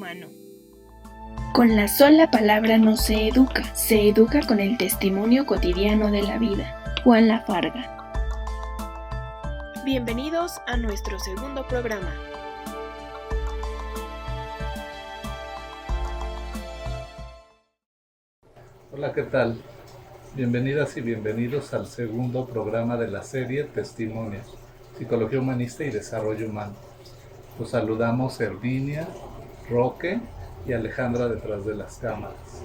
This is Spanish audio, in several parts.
humano. Con la sola palabra no se educa con el testimonio cotidiano de la vida. Juan Lafarga. Bienvenidos a nuestro segundo programa. Hola, ¿qué tal? Bienvenidas y bienvenidos al segundo programa de la serie Testimonios, Psicología Humanista y Desarrollo Humano. Los saludamos Herminia, Roque y Alejandra detrás de las cámaras.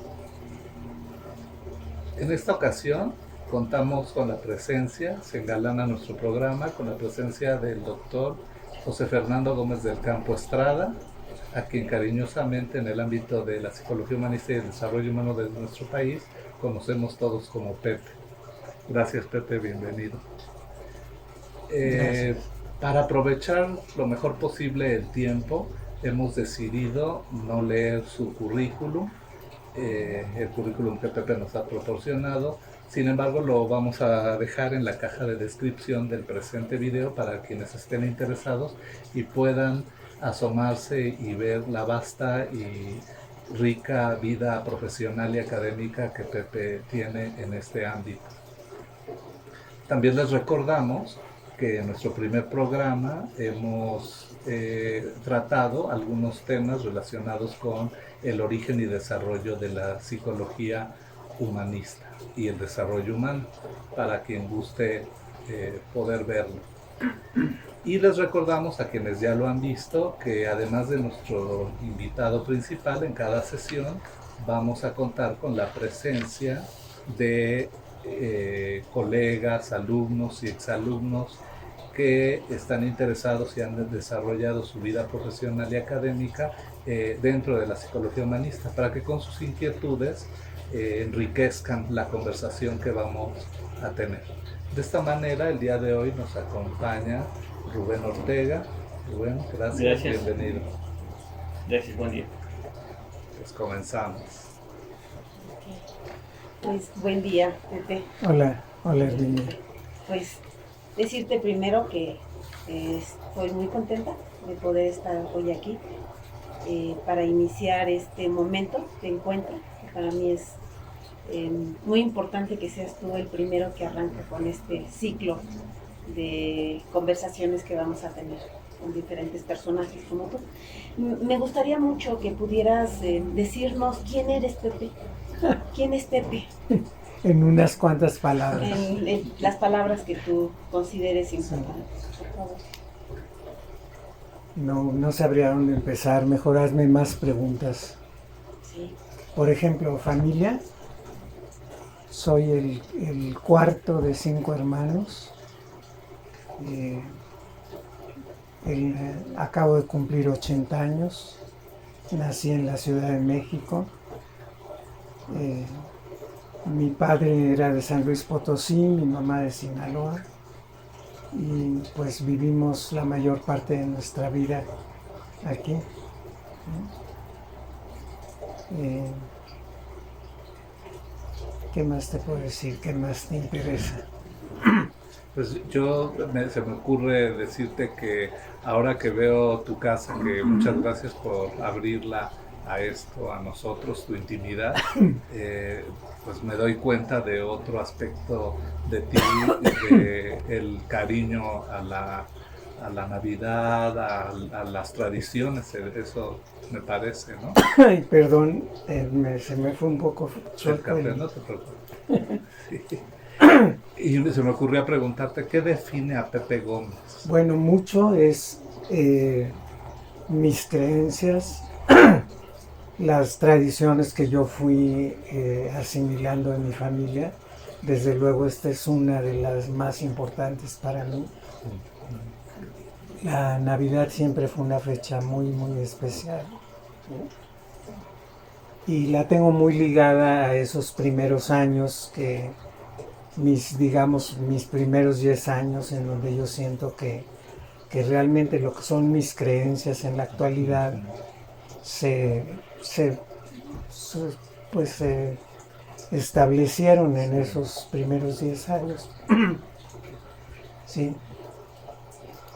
En esta ocasión contamos con la presencia, se engalana nuestro programa con la presencia del doctor José Fernando Gómez del Campo Estrada, a quien cariñosamente en el ámbito de la psicología humanista y el desarrollo humano de nuestro país conocemos todos como Pepe. Gracias, Pepe, bienvenido. Para aprovechar lo mejor posible el tiempo, hemos decidido no leer su currículum, el currículum que Pepe nos ha proporcionado. Sin embargo, lo vamos a dejar en la caja de descripción del presente video para quienes estén interesados y puedan asomarse y ver la vasta y rica vida profesional y académica que Pepe tiene en este ámbito. También les recordamos que en nuestro primer programa hemos tratado algunos temas relacionados con el origen y desarrollo de la psicología humanista y el desarrollo humano, para quien guste poder verlo. Y les recordamos a quienes ya lo han visto que además de nuestro invitado principal, en cada sesión vamos a contar con la presencia de colegas, alumnos y exalumnos que están interesados y han desarrollado su vida profesional y académica dentro de la psicología humanista, para que con sus inquietudes enriquezcan la conversación que vamos a tener. De esta manera, el día de hoy nos acompaña Rubén Ortega. Rubén, gracias. Bienvenido. Gracias, buen día. Pues comenzamos. Pues buen día, Pepe. Hola Herminia. Pues decirte primero que estoy muy contenta de poder estar hoy aquí para iniciar este momento de encuentro, que para mí es muy importante que seas tú el primero que arranca con este ciclo de conversaciones que vamos a tener con diferentes personajes como tú. Me gustaría mucho que pudieras decirnos quién eres, Pepe. ¿Quién es Pepe? En unas cuantas palabras. En las palabras que tú consideres importantes, por favor. No sabría dónde empezar, mejor hazme más preguntas. Sí. Por ejemplo, familia. Soy el cuarto de 5 hermanos. Acabo de cumplir 80 años. Nací en la Ciudad de México. Mi padre era de San Luis Potosí, mi mamá de Sinaloa, y pues vivimos la mayor parte de nuestra vida aquí. ¿Qué más te puedo decir? ¿Qué más te interesa? Pues se me ocurre decirte que ahora que veo tu casa, que muchas gracias por abrirla a esto, a nosotros, tu intimidad, pues me doy cuenta de otro aspecto de ti, de el cariño a la Navidad, a las tradiciones, eso me parece, ¿no? Ay, perdón, se me fue un poco el café, no te preocupes. Sí. Y se me ocurrió preguntarte, ¿qué define a Pepe Gómez? Bueno, mucho es mis creencias, las tradiciones que yo fui asimilando en mi familia. Desde luego esta es una de las más importantes para mí. La Navidad siempre fue una fecha muy, muy especial. Y la tengo muy ligada a esos primeros años mis primeros 10 años en donde yo siento que realmente lo que son mis creencias en la actualidad se establecieron en esos primeros 10 años. Sí.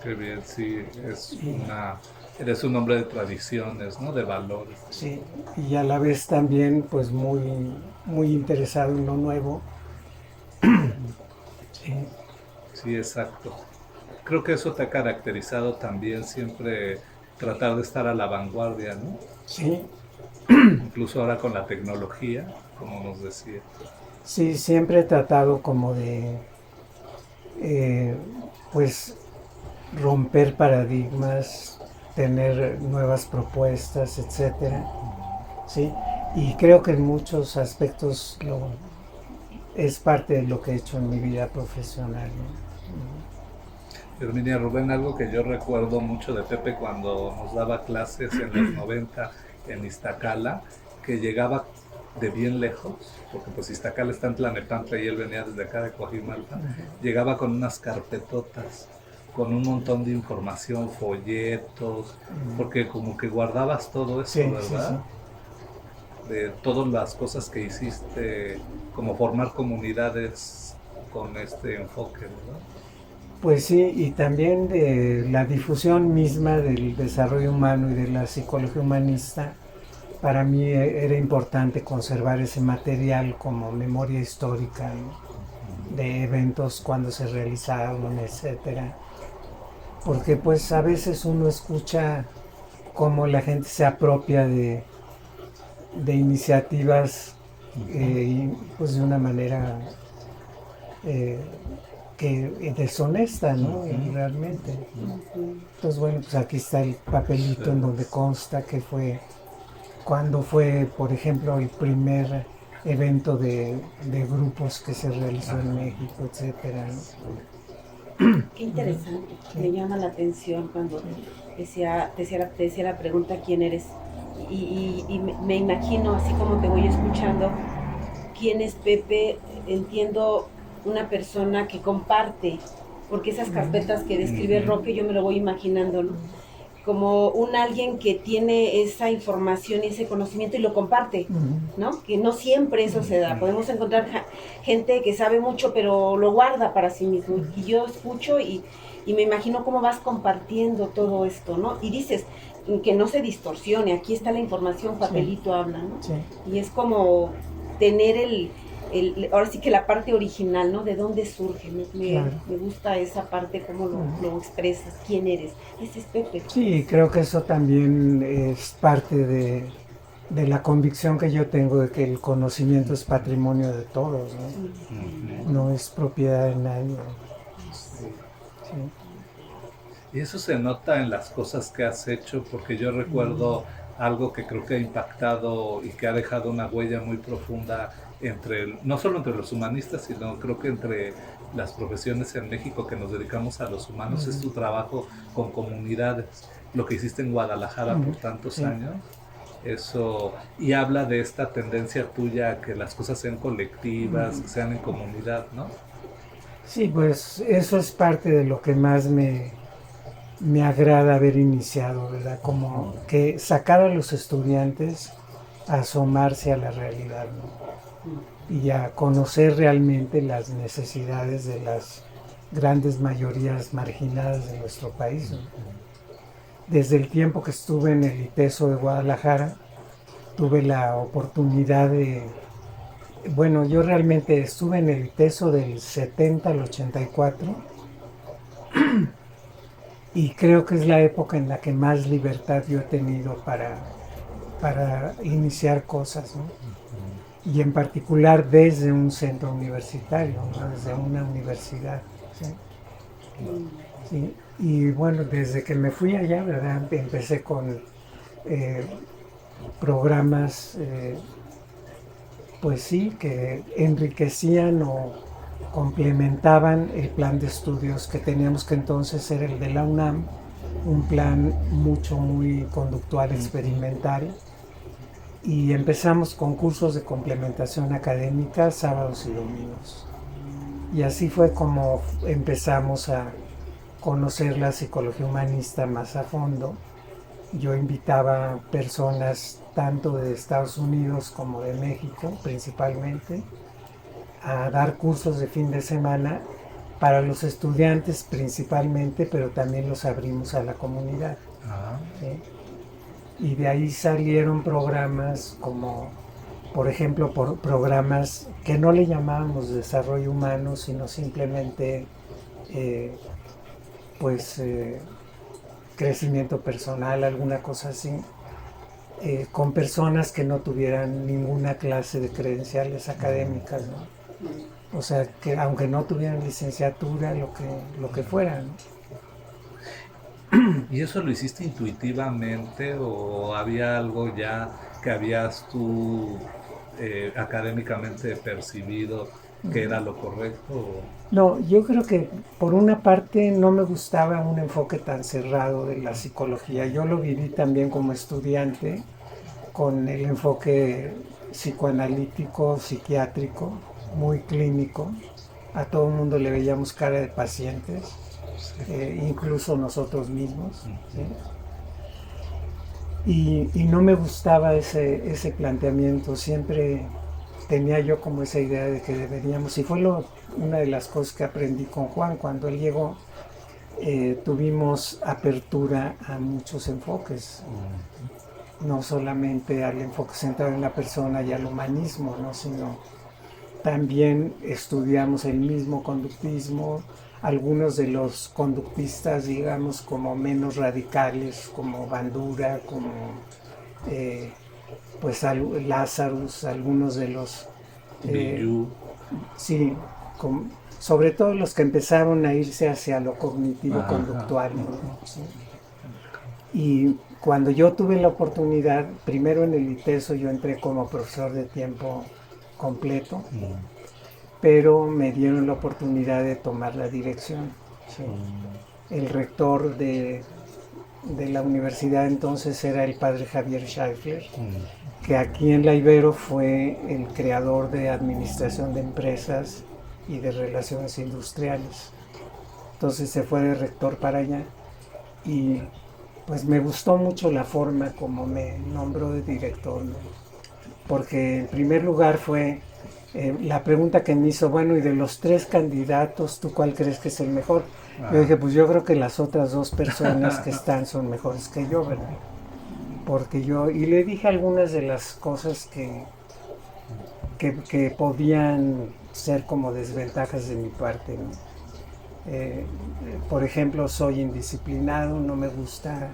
Qué bien, sí, es una Eres un hombre de tradiciones, ¿no? De valores. Sí, y a la vez también pues muy, muy interesado en lo nuevo. Sí, Sí, exacto. Creo que eso te ha caracterizado también siempre tratar de estar a la vanguardia, ¿no? sí, Incluso ahora con la tecnología, como nos decía. sí, siempre he tratado como de eh, pues romper paradigmas, tener nuevas propuestas, etcétera. Sí, y creo que en muchos aspectos es parte de lo que he hecho en mi vida profesional, ¿no? Herminia, Rubén, algo que yo recuerdo mucho de Pepe cuando nos daba clases en los 90 en Iztacala, que llegaba de bien lejos, porque pues Iztacala está en Tlalnepantla y él venía desde acá de Coajimalpa, llegaba con unas carpetotas, con un montón de información, folletos, porque como que guardabas todo eso, Sí, ¿verdad? De todas las cosas que hiciste, como formar comunidades con este enfoque, ¿verdad? Pues sí, y también de la difusión misma del desarrollo humano y de la psicología humanista, para mí era importante conservar ese material como memoria histórica, ¿no? De eventos cuando se realizaron, etcétera. Porque pues a veces uno escucha cómo la gente se apropia de iniciativas pues de una manera eh, que deshonesta, ¿no? Realmente. Entonces, bueno, pues aquí está el papelito en donde consta que fue, cuando fue, por ejemplo, el primer evento de grupos que se realizó en México, etcétera, ¿no? Qué interesante, me llama la atención cuando te decía la pregunta quién eres y me imagino, así como te voy escuchando, quién es Pepe, entiendo una persona que comparte, porque esas carpetas que describe Roque yo me lo voy imaginando, ¿no? Como un alguien que tiene esa información y ese conocimiento y lo comparte, ¿no? Que no siempre eso se da. Podemos encontrar gente que sabe mucho pero lo guarda para sí mismo. Y yo escucho y me imagino cómo vas compartiendo todo esto, ¿no? Y dices que no se distorsione, aquí está la información, papelito habla, ¿no? Sí. Y es como tener ahora sí que la parte original, ¿no? De dónde surge, Claro. me gusta esa parte, cómo lo expresas, quién eres. Ese es Pepe. Sí, creo que eso también es parte de la convicción que yo tengo de que el conocimiento es patrimonio de todos, ¿no? No es propiedad de nadie. Sí. Y eso se nota en las cosas que has hecho, porque yo recuerdo algo que creo que ha impactado y que ha dejado una huella muy profunda no solo entre los humanistas, sino creo que entre las profesiones en México que nos dedicamos a los humanos, es tu trabajo con comunidades, lo que hiciste en Guadalajara por tantos años. Eso, y habla de esta tendencia tuya a que las cosas sean colectivas, que sean en comunidad, ¿no? Sí, pues eso es parte de lo que más me agrada haber iniciado, ¿verdad? Como que sacar a los estudiantes a asomarse a la realidad, ¿no? Y a conocer realmente las necesidades de las grandes mayorías marginadas de nuestro país, ¿no? Desde el tiempo que estuve en el ITESO de Guadalajara, tuve la oportunidad bueno, yo realmente estuve en el ITESO del 70 al 84 y creo que es la época en la que más libertad yo he tenido para iniciar cosas, ¿no? Y en particular desde un centro universitario, ¿no? Desde una universidad, ¿sí? Sí. Y bueno, desde que me fui allá, ¿verdad? Empecé con programas, pues sí, que enriquecían o complementaban el plan de estudios que teníamos, que entonces era el de la UNAM, un plan muy conductual, experimental. Y empezamos con cursos de complementación académica sábados y domingos. Y así fue como empezamos a conocer la psicología humanista más a fondo. Yo invitaba personas tanto de Estados Unidos como de México principalmente a dar cursos de fin de semana para los estudiantes principalmente, pero también los abrimos a la comunidad. Ah, ¿sí? Y de ahí salieron programas como, por ejemplo, programas que no le llamábamos desarrollo humano, sino simplemente pues crecimiento personal, alguna cosa así, con personas que no tuvieran ninguna clase de credenciales académicas, ¿no? O sea, que aunque no tuvieran licenciatura, lo que fuera, ¿no? ¿y eso lo hiciste intuitivamente o había algo ya que habías tú académicamente percibido que era lo correcto? No, yo creo que por una parte no me gustaba un enfoque tan cerrado de la psicología. Yo lo viví también como estudiante con el enfoque psicoanalítico, psiquiátrico, muy clínico. A todo el mundo le veíamos cara de pacientes, incluso nosotros mismos. ¿Sí? Y no me gustaba ese planteamiento. Siempre tenía yo como esa idea de que deberíamos, y fue una de las cosas que aprendí con Juan. Cuando él llegó, tuvimos apertura a muchos enfoques, no solamente al enfoque centrado en la persona y al humanismo, ¿no? Sino también estudiamos el mismo conductismo, algunos de los conductistas, digamos, como menos radicales, como Bandura, como pues Lazarus, algunos de los... sí, sobre todo los que empezaron a irse hacia lo cognitivo-conductual, ¿no? ¿Sí? Y cuando yo tuve la oportunidad, primero en el ITESO yo entré como profesor de tiempo completo, pero me dieron la oportunidad de tomar la dirección. ¿Sí? El rector de la universidad entonces era el padre Javier Scheifler, que aquí en la Ibero fue el creador de administración de empresas y de relaciones industriales. Entonces se fue de rector para allá y pues me gustó mucho la forma como me nombró de director, ¿no? Porque en primer lugar fue la pregunta que me hizo, bueno, y de los 3 candidatos, ¿tú cuál crees que es el mejor? Yo dije, pues yo creo que las otras 2 personas que están son mejores que yo, ¿verdad? Porque y le dije algunas de las cosas que podían ser como desventajas de mi parte, ¿no? Por ejemplo, soy indisciplinado, no me gusta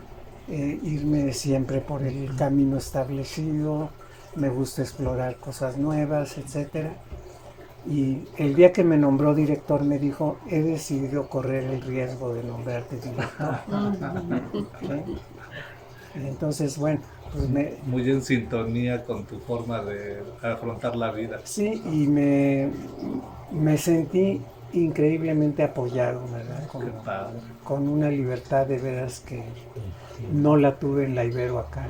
irme siempre por el camino establecido, me gusta explorar cosas nuevas, etc. Y el día que me nombró director me dijo, he decidido correr el riesgo de nombrarte director. ¿Sí? Y entonces, bueno, pues muy en sintonía con tu forma de afrontar la vida. Sí, y me sentí increíblemente apoyado, ¿verdad? Con una libertad de veras que no la tuve en la Ibero acá.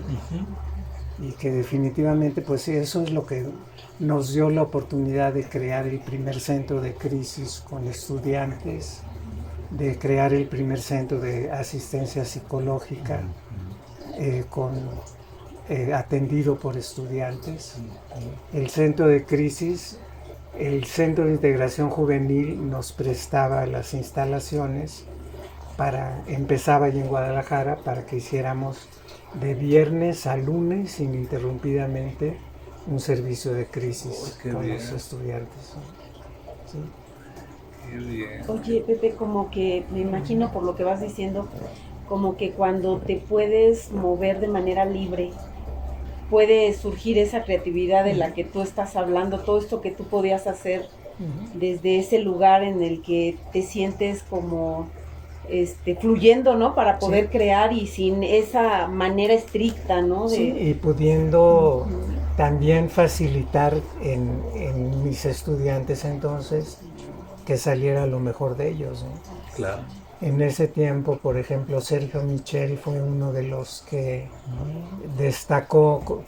Y que definitivamente, pues sí, eso es lo que nos dio la oportunidad de crear el primer centro de crisis con estudiantes, de crear el primer centro de asistencia psicológica atendido por estudiantes. El centro de crisis, el centro de integración juvenil nos prestaba las instalaciones empezaba allí en Guadalajara para que hiciéramos de viernes a lunes ininterrumpidamente un servicio de crisis con los estudiantes. ¿Sí? Qué bien. Oye, Pepe, como que me imagino por lo que vas diciendo, como que cuando te puedes mover de manera libre, puede surgir esa creatividad de la que tú estás hablando, todo esto que tú podías hacer desde ese lugar en el que te sientes como fluyendo, ¿no? Para poder crear y sin esa manera estricta, ¿no? Sí, y pudiendo también facilitar en mis estudiantes entonces que saliera lo mejor de ellos, ¿no? Claro. En ese tiempo, por ejemplo, Sergio Michel fue uno de los que destacó,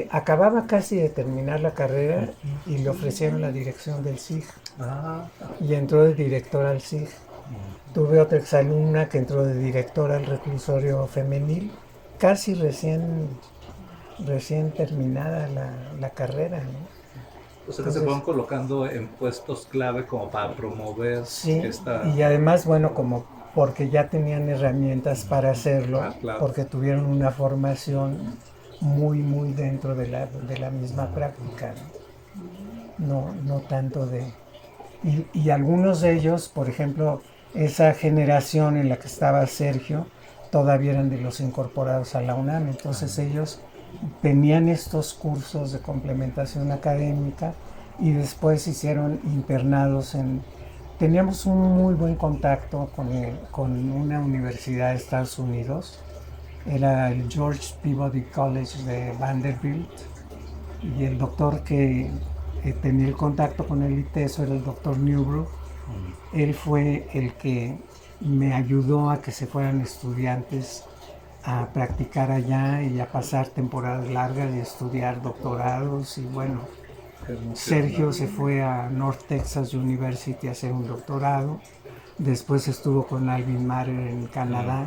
acababa casi de terminar la carrera y le ofrecieron la dirección del SIG y entró de director al SIG. Tuve otra exalumna que entró de directora al reclusorio femenil, casi recién terminada la carrera, ¿no? O sea, que se van colocando en puestos clave como para promover esta... Y además, bueno, como porque ya tenían herramientas para hacerlo, Claro. porque tuvieron una formación muy dentro de la misma práctica, no tanto de... Y algunos de ellos, por ejemplo, esa generación en la que estaba Sergio, todavía eran de los incorporados a la UNAM, entonces ellos tenían estos cursos de complementación académica y después hicieron internados en... Teníamos un muy buen contacto con una universidad de Estados Unidos, era el George Peabody College de Vanderbilt, y el doctor que tenía el contacto con el ITESO era el doctor Newbrook. Él fue el que me ayudó a que se fueran estudiantes a practicar allá y a pasar temporadas largas y estudiar doctorados. Y bueno, Sergio se fue a North Texas University a hacer un doctorado. Después estuvo con Alvin Marer en Canadá.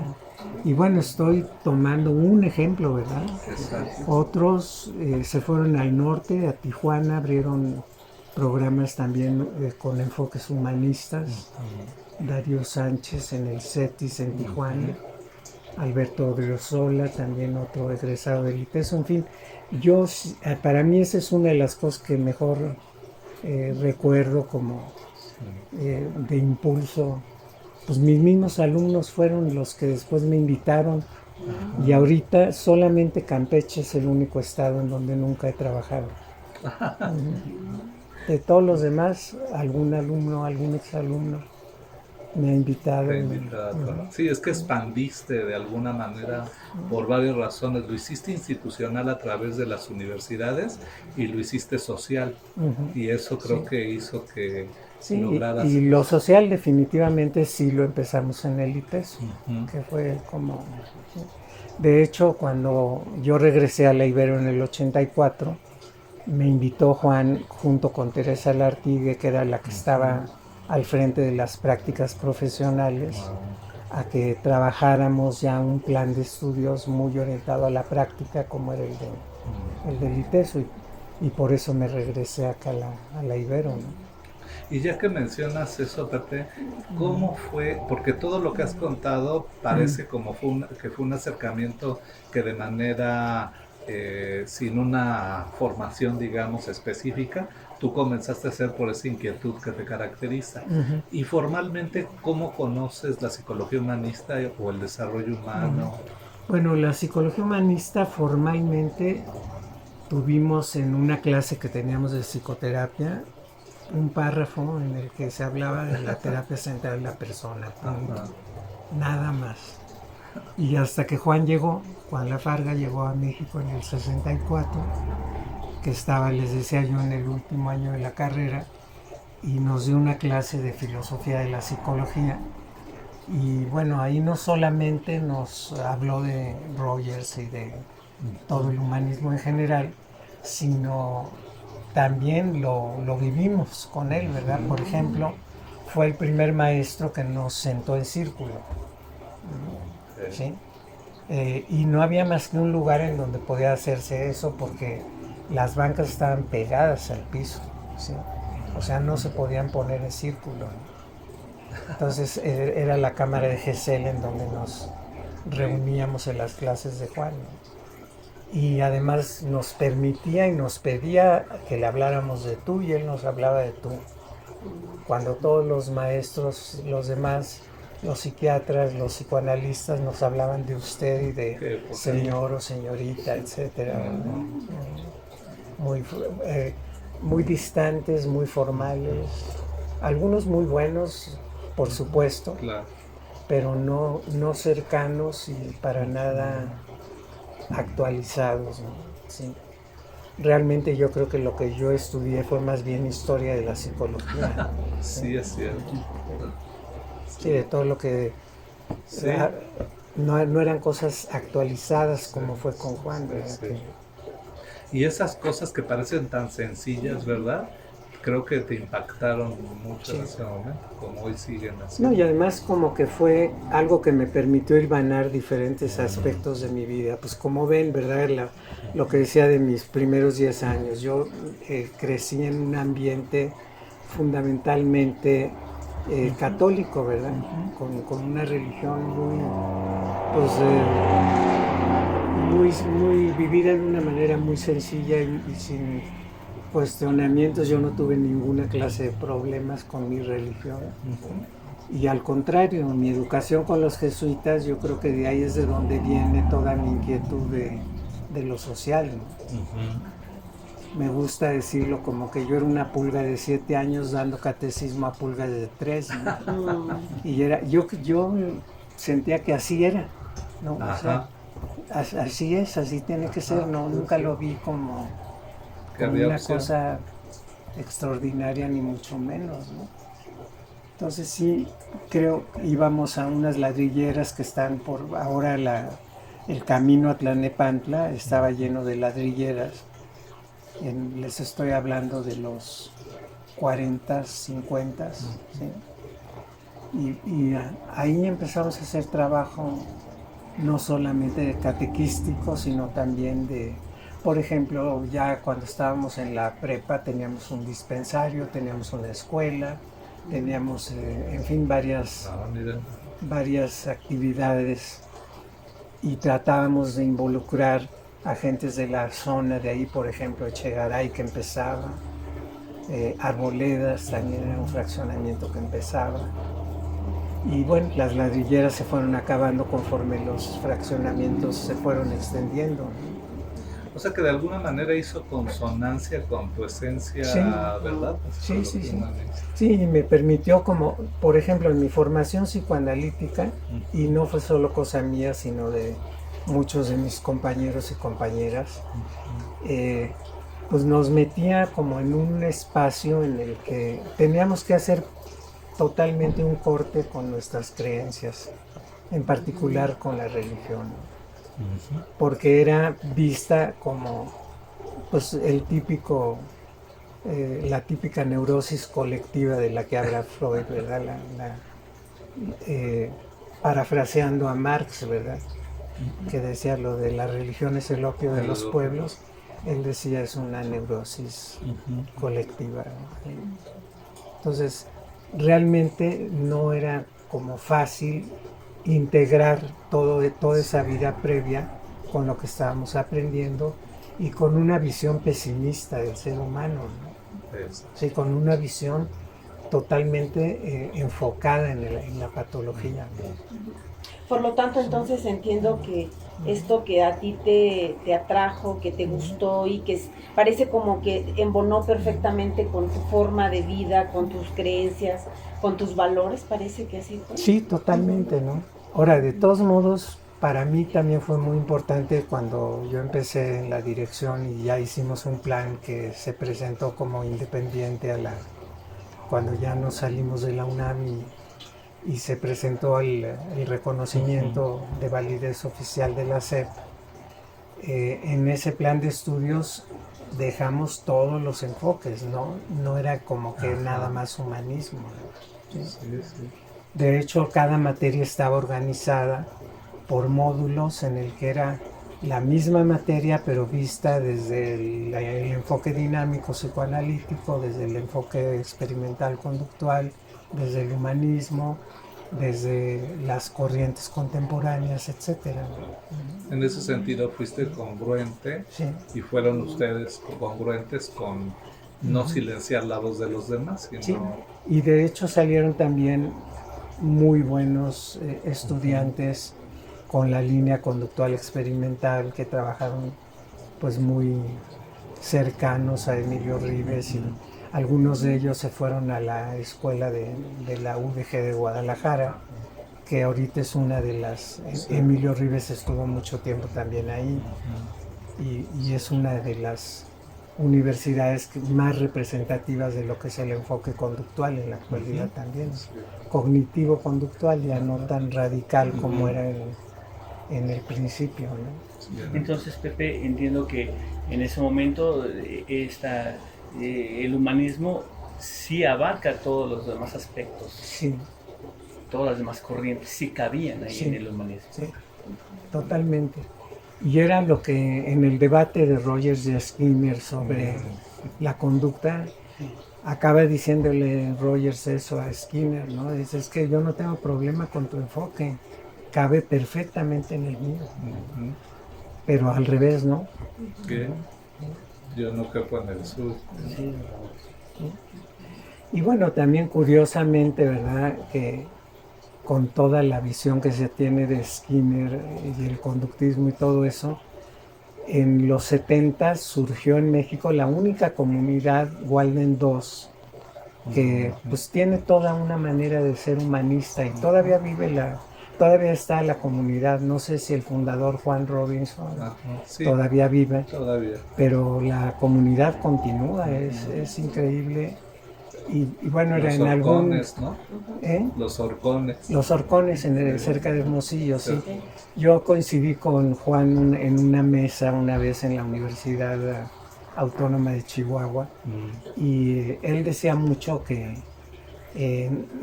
Y bueno, estoy tomando un ejemplo, ¿verdad? Exacto. Otros se fueron al norte, a Tijuana, abrieron programas también con enfoques humanistas. Darío Sánchez en el CETIS en Tijuana. Alberto Odriozola, también otro egresado del ITESO. En fin, para mí esa es una de las cosas que mejor recuerdo como de impulso. Pues mis mismos alumnos fueron los que después me invitaron, y ahorita solamente Campeche es el único estado en donde nunca he trabajado. De todos los demás, algún alumno, algún exalumno me ha invitado. Sí, es que expandiste de alguna manera por varias razones. Lo hiciste institucional a través de las universidades y lo hiciste social. Y eso creo que hizo que lograras... Y lo social definitivamente sí lo empezamos en el ITESO, que fue como... De hecho, cuando yo regresé a la Ibero en el 84, me invitó Juan junto con Teresa Lartigue, que era la que estaba al frente de las prácticas profesionales, a que trabajáramos ya un plan de estudios muy orientado a la práctica como era el del ITESO, y por eso me regresé acá a la Ibero, ¿no? Y ya que mencionas eso, Pepe, ¿cómo fue? Porque todo lo que has contado parece como que fue un acercamiento que de manera, sin una formación, digamos, específica, tú comenzaste a hacer por esa inquietud que te caracteriza. Y formalmente, ¿cómo conoces la psicología humanista o el desarrollo humano? Bueno, la psicología humanista formalmente tuvimos en una clase que teníamos de psicoterapia un párrafo en el que se hablaba de la terapia central de la persona, nada más. Y hasta que Juan Lafarga llegó a México en el 64, que estaba, les decía yo, en el último año de la carrera, y nos dio una clase de filosofía de la psicología. Y bueno, ahí no solamente nos habló de Rogers y de todo el humanismo en general, sino también lo vivimos con él, ¿verdad? Por ejemplo, fue el primer maestro que nos sentó en círculo, ¿sí? Y no había más que un lugar en donde podía hacerse eso, porque las bancas estaban pegadas al piso, ¿sí? O sea, no se podían poner en círculo, ¿no? Entonces era la cámara de Gesell en donde nos reuníamos en las clases de Juan, ¿no? Y además nos permitía y nos pedía que le habláramos de tú, y él nos hablaba de tú. Cuando todos los maestros, los demás, los psiquiatras, los psicoanalistas nos hablaban de usted y de señor o señorita, etcétera, muy distantes, muy formales, algunos muy buenos, por supuesto, Claro. pero no cercanos y para nada actualizados, ¿no? Sí. Realmente yo creo que lo que yo estudié fue más bien historia de la psicología. Sí, es cierto. Sí, de todo lo que... Sí. No eran cosas actualizadas como fue con Juan, ¿verdad? Sí. Y esas cosas que parecen tan sencillas, ¿verdad? Creo que te impactaron mucho en ese momento, como hoy siguen así. No, y además como que fue algo que me permitió hilvanar diferentes aspectos de mi vida. Pues como ven, ¿verdad? Lo que decía de mis primeros 10 años. Yo crecí en un ambiente fundamentalmente católico, ¿verdad? Con una religión muy, pues, muy vivida de una manera muy sencilla y sin cuestionamientos. Yo no tuve ninguna clase de problemas con mi religión. Y al contrario, mi educación con los jesuitas, yo creo que de ahí es de donde viene toda mi inquietud de lo social, ¿no? Me gusta decirlo como que yo era una pulga de 7 años dando catecismo a pulgas de 3, ¿no? Y yo sentía que así era, ¿no? O sea, así es, así tiene que ser, ¿no? Nunca lo vi como una cosa extraordinaria, ni mucho menos, ¿no? Entonces sí, creo que íbamos a unas ladrilleras que están por ahora, el camino a Tlalnepantla estaba lleno de ladrilleras. Les estoy hablando de los 40, 50, ¿sí? Y ahí empezamos a hacer trabajo no solamente de catequístico, sino también por ejemplo, ya cuando estábamos en la prepa teníamos un dispensario, teníamos una escuela, teníamos, en fin, varias actividades, y tratábamos de involucrar a gentes de la zona de ahí, por ejemplo, Echegaray, que empezaba, Arboledas también era un fraccionamiento que empezaba. Y bueno, las ladrilleras se fueron acabando conforme los fraccionamientos se fueron extendiendo. O sea que de alguna manera hizo consonancia con tu esencia, sí, ¿verdad? Sí. Sí, y me permitió, como, por ejemplo, en mi formación psicoanalítica, y no fue solo cosa mía, sino de muchos de mis compañeros y compañeras, pues nos metía como en un espacio en el que teníamos que hacer totalmente un corte con nuestras creencias, en particular con la religión, porque era vista como, pues, la típica neurosis colectiva de la que habla Freud, ¿verdad? Parafraseando a Marx, ¿verdad? Que decía lo de la religión es el opio de los pueblos. Él decía es una neurosis colectiva, ¿no? Entonces, realmente no era como fácil integrar toda esa vida previa con lo que estábamos aprendiendo y con una visión pesimista del ser humano, ¿no? Sí, con una visión totalmente enfocada en la patología. Por lo tanto, entonces entiendo que esto que a ti te atrajo, que te gustó y que parece como que embonó perfectamente con tu forma de vida, con tus creencias, con tus valores, parece que así fue. Sí, totalmente, ¿no? Ahora, de todos modos, para mí también fue muy importante cuando yo empecé en la dirección y ya hicimos un plan que se presentó como independiente cuando ya nos salimos de la UNAM y se presentó el reconocimiento de validez oficial de la SEP. En ese plan de estudios dejamos todos los enfoques, no era como que nada más humanismo, ¿no? ¿Sí? De hecho, cada materia estaba organizada por módulos en el que era la misma materia, pero vista desde el enfoque dinámico psicoanalítico, desde el enfoque experimental conductual, desde el humanismo, desde las corrientes contemporáneas, etcétera. En ese sentido fuiste congruente, sí, y fueron ustedes congruentes con no silenciar la voz de los demás, sino... Sí, y de hecho salieron también muy buenos estudiantes con la línea conductual experimental que trabajaron pues muy cercanos a Emilio Rives, y algunos de ellos se fueron a la escuela de la UDG de Guadalajara, que ahorita es una de las... Emilio Rives estuvo mucho tiempo también ahí, y es una de las universidades más representativas de lo que es el enfoque conductual en la actualidad también. Cognitivo-conductual, ya no tan radical como era en el principio, ¿no? Entonces, Pepe, entiendo que en ese momento el humanismo sí abarca todos los demás aspectos. Sí. Todas las demás corrientes sí cabían ahí, sí, en el humanismo. Sí, totalmente. Y era lo que en el debate de Rogers y Skinner sobre la conducta, acaba diciéndole Rogers eso a Skinner, ¿no? Dice, es que yo no tengo problema con tu enfoque, cabe perfectamente en el mío, Ujú. pero al revés, ¿no? Que yo no quepo en el sur. Sí. Y bueno, también curiosamente, ¿verdad? Que con toda la visión que se tiene de Skinner y el conductismo y todo eso, en los 70 surgió en México la única comunidad Walden 2 que pues tiene toda una manera de ser humanista y todavía todavía está la comunidad. No sé si el fundador Juan Robinson Ajá, sí, todavía vive, todavía. pero la comunidad continúa, es increíble. Y bueno, era Los en algún... horcones, ¿no? ¿eh? Los horcones. Los Horcones cerca de Hermosillo, sí. Sí. Yo coincidí con Juan en una mesa una vez en la Universidad Autónoma de Chihuahua y él decía mucho que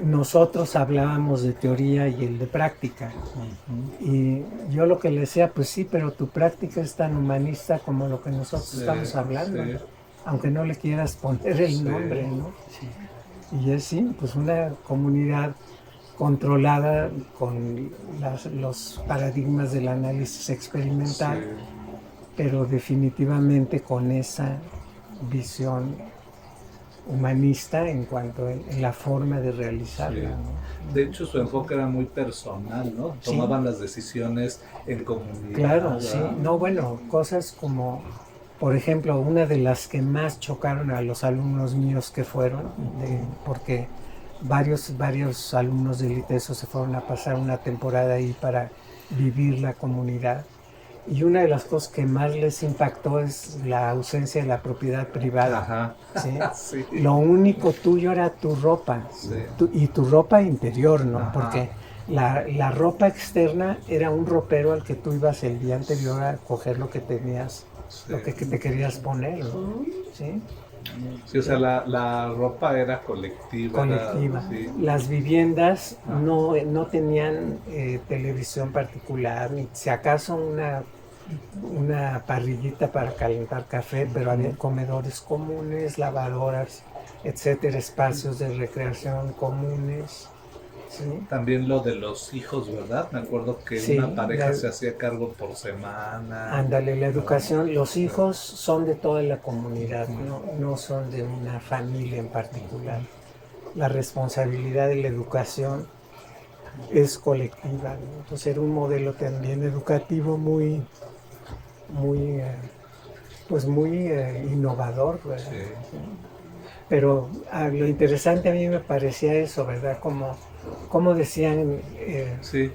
nosotros hablábamos de teoría y él de práctica. Y yo lo que le decía, pues sí, pero tu práctica es tan humanista como lo que nosotros estamos hablando, sí. aunque no le quieras poner el Sí. nombre, ¿no? Y es sí, pues una comunidad controlada con los paradigmas del análisis experimental, Sí. pero definitivamente con esa visión humanista en cuanto a la forma de realizarla. Sí. ¿no? De hecho, su enfoque era muy personal, ¿no? Sí. Tomaban las decisiones en comunidad. Claro, ¿verdad? sí. No, bueno, cosas como, por ejemplo, una de las que más chocaron a los alumnos míos que fueron, porque varios alumnos del ITESO se fueron a pasar una temporada ahí para vivir la comunidad. Y una de las cosas que más les impactó es la ausencia de la propiedad privada. Ajá. ¿sí? Sí. Lo único tuyo era tu ropa, Sí. y tu ropa interior, ¿no? Ajá. Porque la ropa externa era un ropero al que tú ibas el día anterior a coger lo que tenías, Sí. lo que te querías poner, ¿no? ¿Sí? Sí, o sea, la ropa era colectiva. Colectiva. Sí. Las viviendas no tenían televisión particular, ni si acaso una parrillita para calentar café, pero había comedores comunes, lavadoras, etcétera, espacios de recreación comunes. ¿sí? También lo de los hijos, ¿verdad? Me acuerdo que Sí, una pareja se hacía cargo por semana. Ándale, la educación, los hijos son de toda la comunidad, no son de una familia en particular. La responsabilidad de la educación es colectiva, ¿no? Entonces era un modelo también educativo muy innovador, ¿verdad? Sí. Pero lo interesante a mí me parecía eso, ¿verdad? Como decían Sí.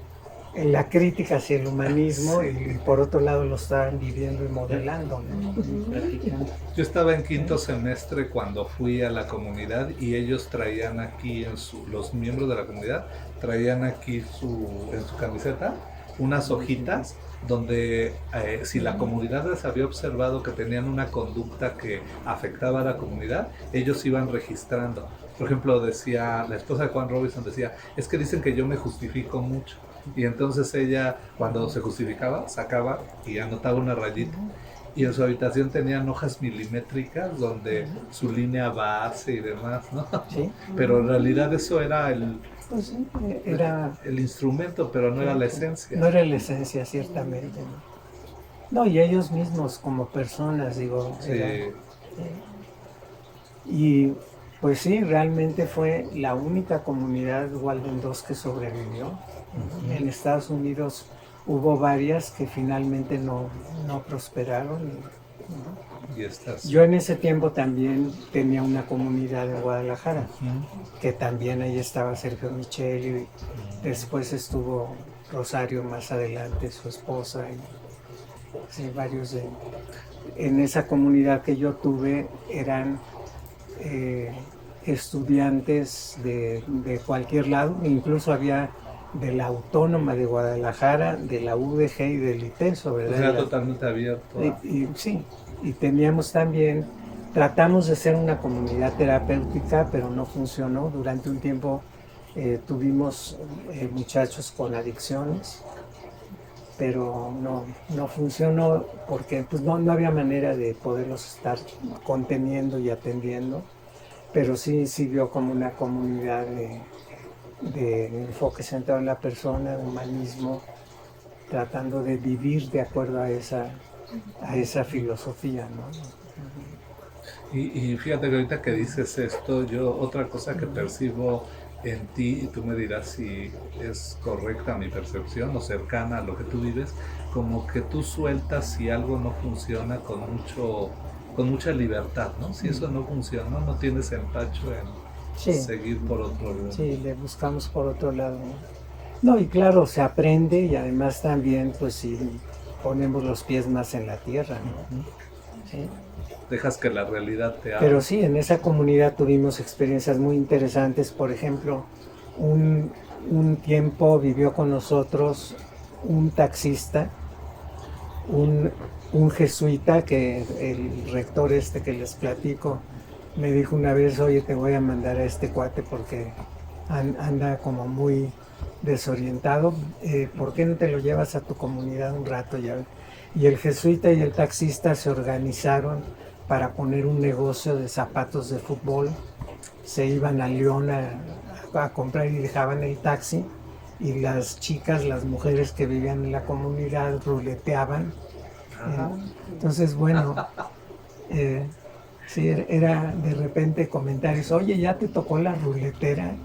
en la crítica hacia el humanismo y por otro lado lo estaban viviendo y modelando, ¿no? Practicando. Yo estaba en quinto semestre cuando fui a la comunidad y ellos traían aquí, los miembros de la comunidad, traían aquí en su camiseta unas hojitas donde si la comunidad les había observado que tenían una conducta que afectaba a la comunidad, ellos iban registrando. Por ejemplo, decía, la esposa de Juan Robinson decía, es que dicen que yo me justifico mucho. Y entonces ella, cuando se justificaba, sacaba y anotaba una rayita. Y en su habitación tenían hojas milimétricas donde su línea base y demás, ¿no? Sí. Pero en realidad eso era Pues sí, era... el instrumento, pero no era la esencia. No era la esencia, ciertamente. No, y ellos mismos como personas, digo. Sí. Y pues sí, realmente fue la única comunidad Walden 2 que sobrevivió. En Estados Unidos hubo varias que finalmente no prosperaron. Y estas. Yo en ese tiempo también tenía una comunidad en Guadalajara, que también ahí estaba Sergio Micheli, y después estuvo Rosario más adelante, su esposa, y sí, varios en esa comunidad que yo tuve eran estudiantes de cualquier lado, incluso había de la Autónoma de Guadalajara, de la UDG y del ITESO, O ¿verdad? sea, totalmente abierto. Sí, y teníamos también, tratamos de ser una comunidad terapéutica, pero no funcionó. Durante un tiempo tuvimos muchachos con adicciones, pero no funcionó porque pues, no había manera de poderlos estar conteniendo y atendiendo. pero sí sirvió como una comunidad de enfoque centrado en la persona, de humanismo, tratando de vivir de acuerdo a esa filosofía, ¿no? Y fíjate que ahorita que dices esto, yo otra cosa que percibo en ti, y tú me dirás si es correcta mi percepción o cercana a lo que tú vives, como que tú sueltas si algo no funciona con mucha libertad, ¿no? Si eso no funciona, no tienes empacho en Sí. seguir por otro lado. Sí, le buscamos por otro lado. No, y claro, se aprende y además también, pues si ponemos los pies más en la tierra, ¿no? Sí. Dejas que la realidad te haga. Pero sí, en esa comunidad tuvimos experiencias muy interesantes. Por ejemplo, un tiempo vivió con nosotros un taxista, un jesuita, que el rector que les platico, me dijo una vez: oye, te voy a mandar a este cuate porque anda como muy desorientado, ¿por qué no te lo llevas a tu comunidad un rato? Y el jesuita y el taxista se organizaron para poner un negocio de zapatos de fútbol. Se iban a León a comprar y dejaban el taxi, y las chicas, las mujeres que vivían en la comunidad ruleteaban. Entonces, bueno, sí, era de repente comentarios: oye, ¿ya te tocó la ruletera?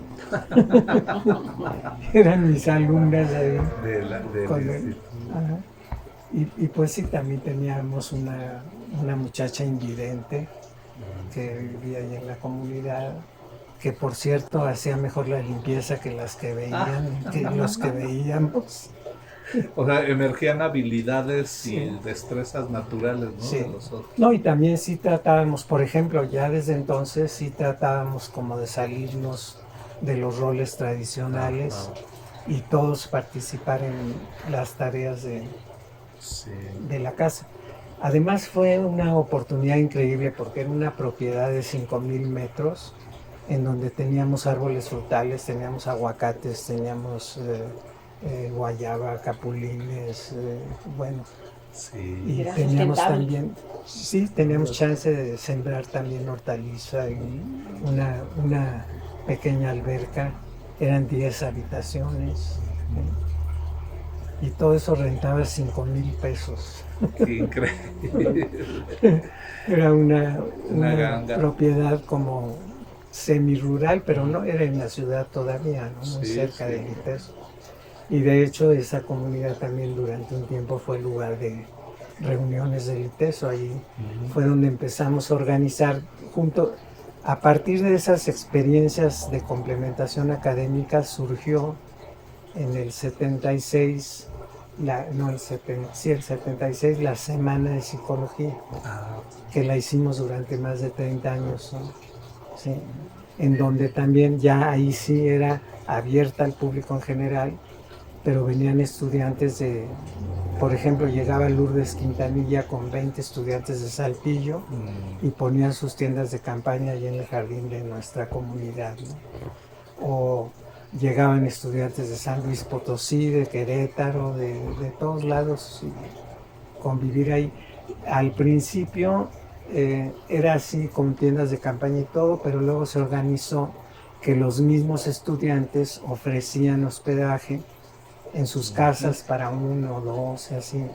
Eran mis alumnas ahí. Ajá. Y pues sí, también teníamos una muchacha invidente que vivía ahí en la comunidad, que por cierto hacía mejor la limpieza que las que veían, que los que veíamos. O sea, emergían habilidades Sí. y destrezas naturales, ¿no? Sí. De los otros. No, y también sí tratábamos, por ejemplo, ya desde entonces sí tratábamos como de salirnos de los roles tradicionales y todos participar en las tareas Sí. de la casa. Además fue una oportunidad increíble porque era una propiedad de 5,000 metros en donde teníamos árboles frutales, teníamos aguacates, teníamos guayaba, capulines, bueno, Sí. y Era teníamos sustentable. también, sí, teníamos chance de sembrar también hortaliza y una pequeña alberca. Eran 10 habitaciones. Y todo eso rentaba 5,000 pesos. Qué increíble. Era una ganga. propiedad como semi-rural, pero no era en la ciudad todavía, ¿no? Muy Sí, cerca sí. de Liteso. Y de hecho esa comunidad también durante un tiempo fue lugar de reuniones de Liteso. Ahí fue donde empezamos a organizar a partir de esas experiencias de complementación académica surgió en el 76, el 76, la Semana de Psicología, que la hicimos durante más de 30 años, ¿no? Sí, en donde también ya ahí sí era abierta al público en general, pero venían estudiantes por ejemplo, llegaba Lourdes Quintanilla con 20 estudiantes de Saltillo y ponían sus tiendas de campaña allí en el jardín de nuestra comunidad, ¿no? O llegaban estudiantes de San Luis Potosí, de Querétaro, de todos lados, y convivir ahí. Al principio era así, con tiendas de campaña y todo, pero luego se organizó que los mismos estudiantes ofrecían hospedaje en sus casas para 1 o 2, así.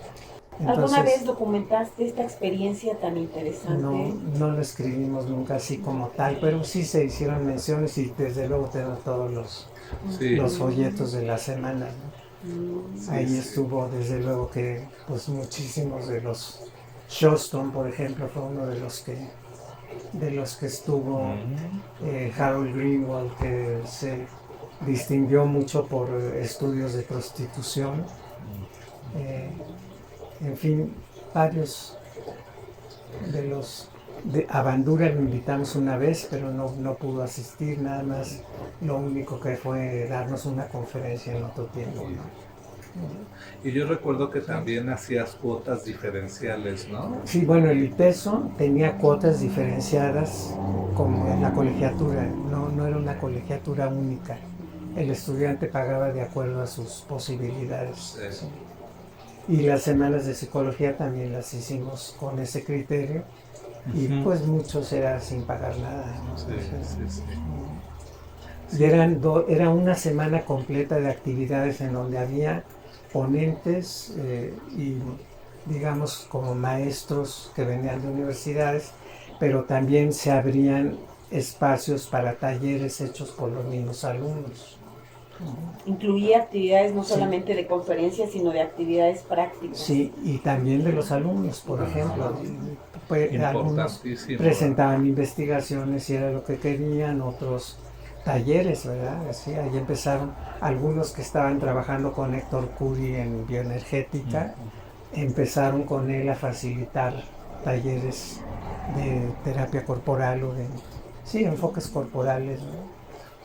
¿Alguna vez documentaste esta experiencia tan interesante? No lo escribimos nunca así como tal, pero sí se hicieron menciones y desde luego tengo todos los folletos de la semana, ¿no? Ahí estuvo desde luego que pues muchísimos de los Shoston, por ejemplo, fue uno de los que estuvo, Harold Greenwald, que se distinguió mucho por estudios de prostitución, en fin, varios a Bandura lo invitamos una vez, pero no pudo asistir, nada más lo único que fue darnos una conferencia en otro tiempo, ¿no? Y yo recuerdo que también hacías cuotas diferenciales, ¿no? Sí, bueno, el ITESO tenía cuotas diferenciadas como en la colegiatura, no era una colegiatura única. El estudiante pagaba de acuerdo a sus posibilidades. Sí. Y las semanas de psicología también las hicimos con ese criterio. y Ujú. pues muchos era sin pagar nada, ¿no? Sí, O sea, sí, sí. y era una semana completa de actividades en donde había ponentes y digamos como maestros que venían de universidades, pero también se abrían espacios para talleres hechos por los mismos alumnos. Incluía actividades no Sí. solamente de conferencias, sino de actividades prácticas. Sí, y también de los alumnos, por ejemplo. Pues, algunos Importantísimo. presentaban investigaciones y era lo que querían, otros talleres, ¿verdad? Así, ahí empezaron algunos que estaban trabajando con Héctor Curi en bioenergética, empezaron con él a facilitar talleres de terapia corporal o de, sí, enfoques corporales, ¿no?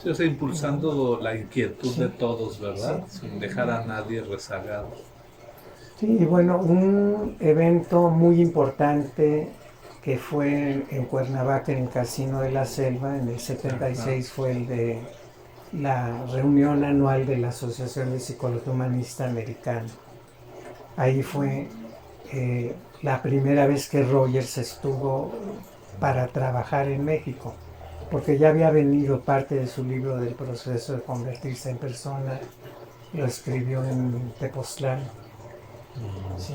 Sí, o sea, impulsando la inquietud Sí. de todos, ¿verdad? Sí. Sin dejar a nadie rezagado. Sí, y bueno, un evento muy importante que fue en Cuernavaca, en el Casino de la Selva, en el 76, fue el de la reunión anual de la Asociación de Psicología Humanista Americana. Ahí fue la primera vez que Rogers estuvo para trabajar en México, porque ya había venido parte de su libro del proceso de convertirse en persona, lo escribió en Tepoztlán. Sí.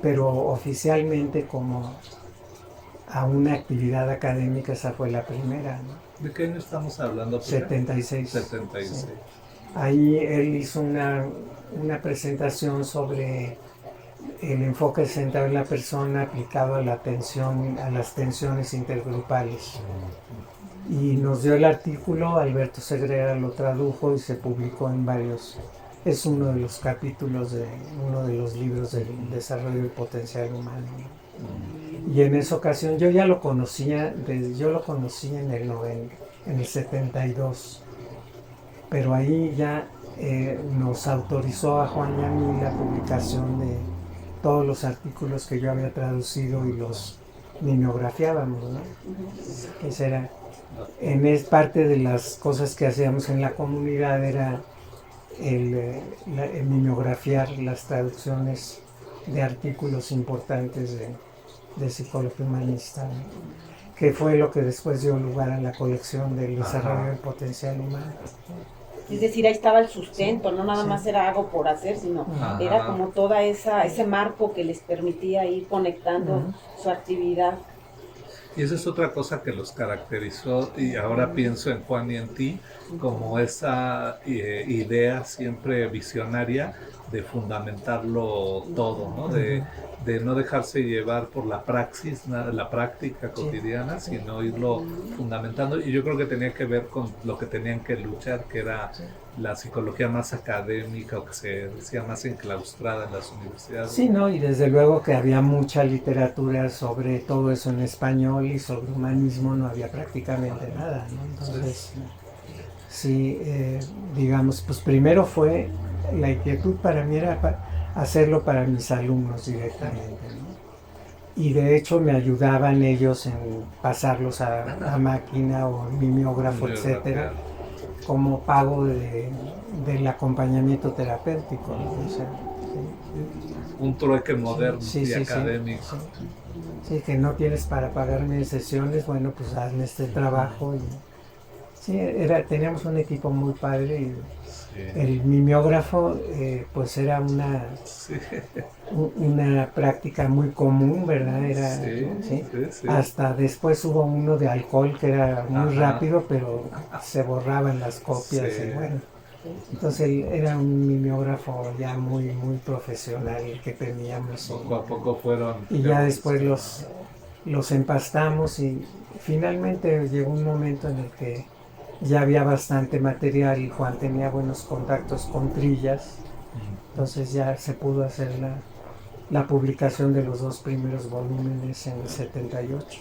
Pero oficialmente como a una actividad académica esa fue la primera, ¿no? ¿De qué año estamos hablando? 76. 76. Sí. Ahí él hizo una presentación sobre el enfoque centrado en la persona aplicado a la atención, a las tensiones intergrupales. Y nos dio el artículo, Alberto Segrera lo tradujo y se publicó en varios. Es uno de los capítulos de uno de los libros del desarrollo del potencial humano. Y en esa ocasión yo ya lo conocía, yo lo conocí en el 72, pero ahí ya nos autorizó a Juan y a mí la publicación de todos los artículos que yo había traducido y los mimeografiábamos, ¿no? Esa era, parte de las cosas que hacíamos en la comunidad era el mimeografiar las traducciones de artículos importantes de psicología humanista, ¿no? Que fue lo que después dio lugar a la colección del desarrollo del potencial humano. Es decir, ahí estaba el sustento, no nada Sí. más era algo por hacer, sino Ajá. era como toda ese marco que les permitía ir conectando su actividad. Y esa es otra cosa que los caracterizó, y ahora pienso en Juan y en ti, como esa idea siempre visionaria de fundamentarlo todo, ¿no? De no dejarse llevar por la praxis, la práctica cotidiana, sino irlo fundamentando. Y yo creo que tenía que ver con lo que tenían que luchar, que era la psicología más académica, o que se decía más enclaustrada en las universidades. Sí, ¿no? Y desde luego que había mucha literatura sobre todo eso en español, y sobre humanismo no había prácticamente nada, ¿no? Entonces, sí, digamos, pues primero fue la inquietud para mí era hacerlo para mis alumnos directamente, ¿no? Y de hecho me ayudaban ellos en pasarlos a máquina o mimeógrafo, etcétera, como pago del acompañamiento terapéutico, ¿no? O sea, Un trueque moderno y académico. Sí, que no tienes para pagarme sesiones, bueno, pues hazme este trabajo. Y, sí, teníamos un equipo muy padre y el mimeógrafo pues era una práctica muy común, ¿verdad? Era, Sí. Hasta después hubo uno de alcohol que era muy rápido, pero se borraban las copias y bueno. Entonces era un mimeógrafo ya muy, muy profesional el que teníamos. Poco a poco fueron. Y ya después los empastamos y finalmente llegó un momento en el que ya había bastante material y Juan tenía buenos contactos con Trillas. Entonces ya se pudo hacer la publicación de los 2 primeros volúmenes en el 78.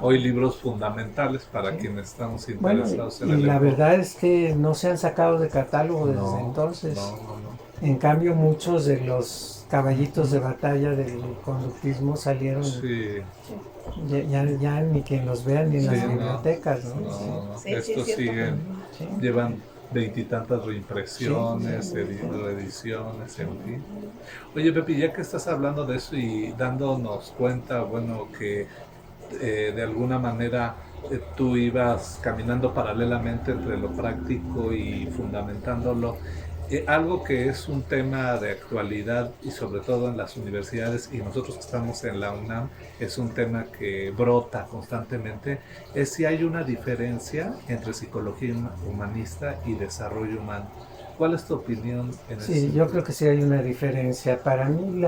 Hoy libros fundamentales para quienes estamos interesados en el y la enfoque. verdad es que no se han sacado de catálogo desde entonces. No. En cambio, muchos de los caballitos de batalla del conductismo salieron. Sí. Ya ni quien los vea ni en las bibliotecas, ¿no? No. Sí, Estos sí, es cierto. siguen, llevan veintitantas reimpresiones, reediciones, en fin. Oye, Pepe, ya que estás hablando de eso y dándonos cuenta, bueno, que de alguna manera tú ibas caminando paralelamente entre lo práctico y fundamentándolo, algo que es un tema de actualidad y sobre todo en las universidades, y nosotros que estamos en la UNAM, es un tema que brota constantemente, es si hay una diferencia entre psicología humanista y desarrollo humano. ¿Cuál es tu opinión en eso? Sí, yo creo que sí hay una diferencia. Para mí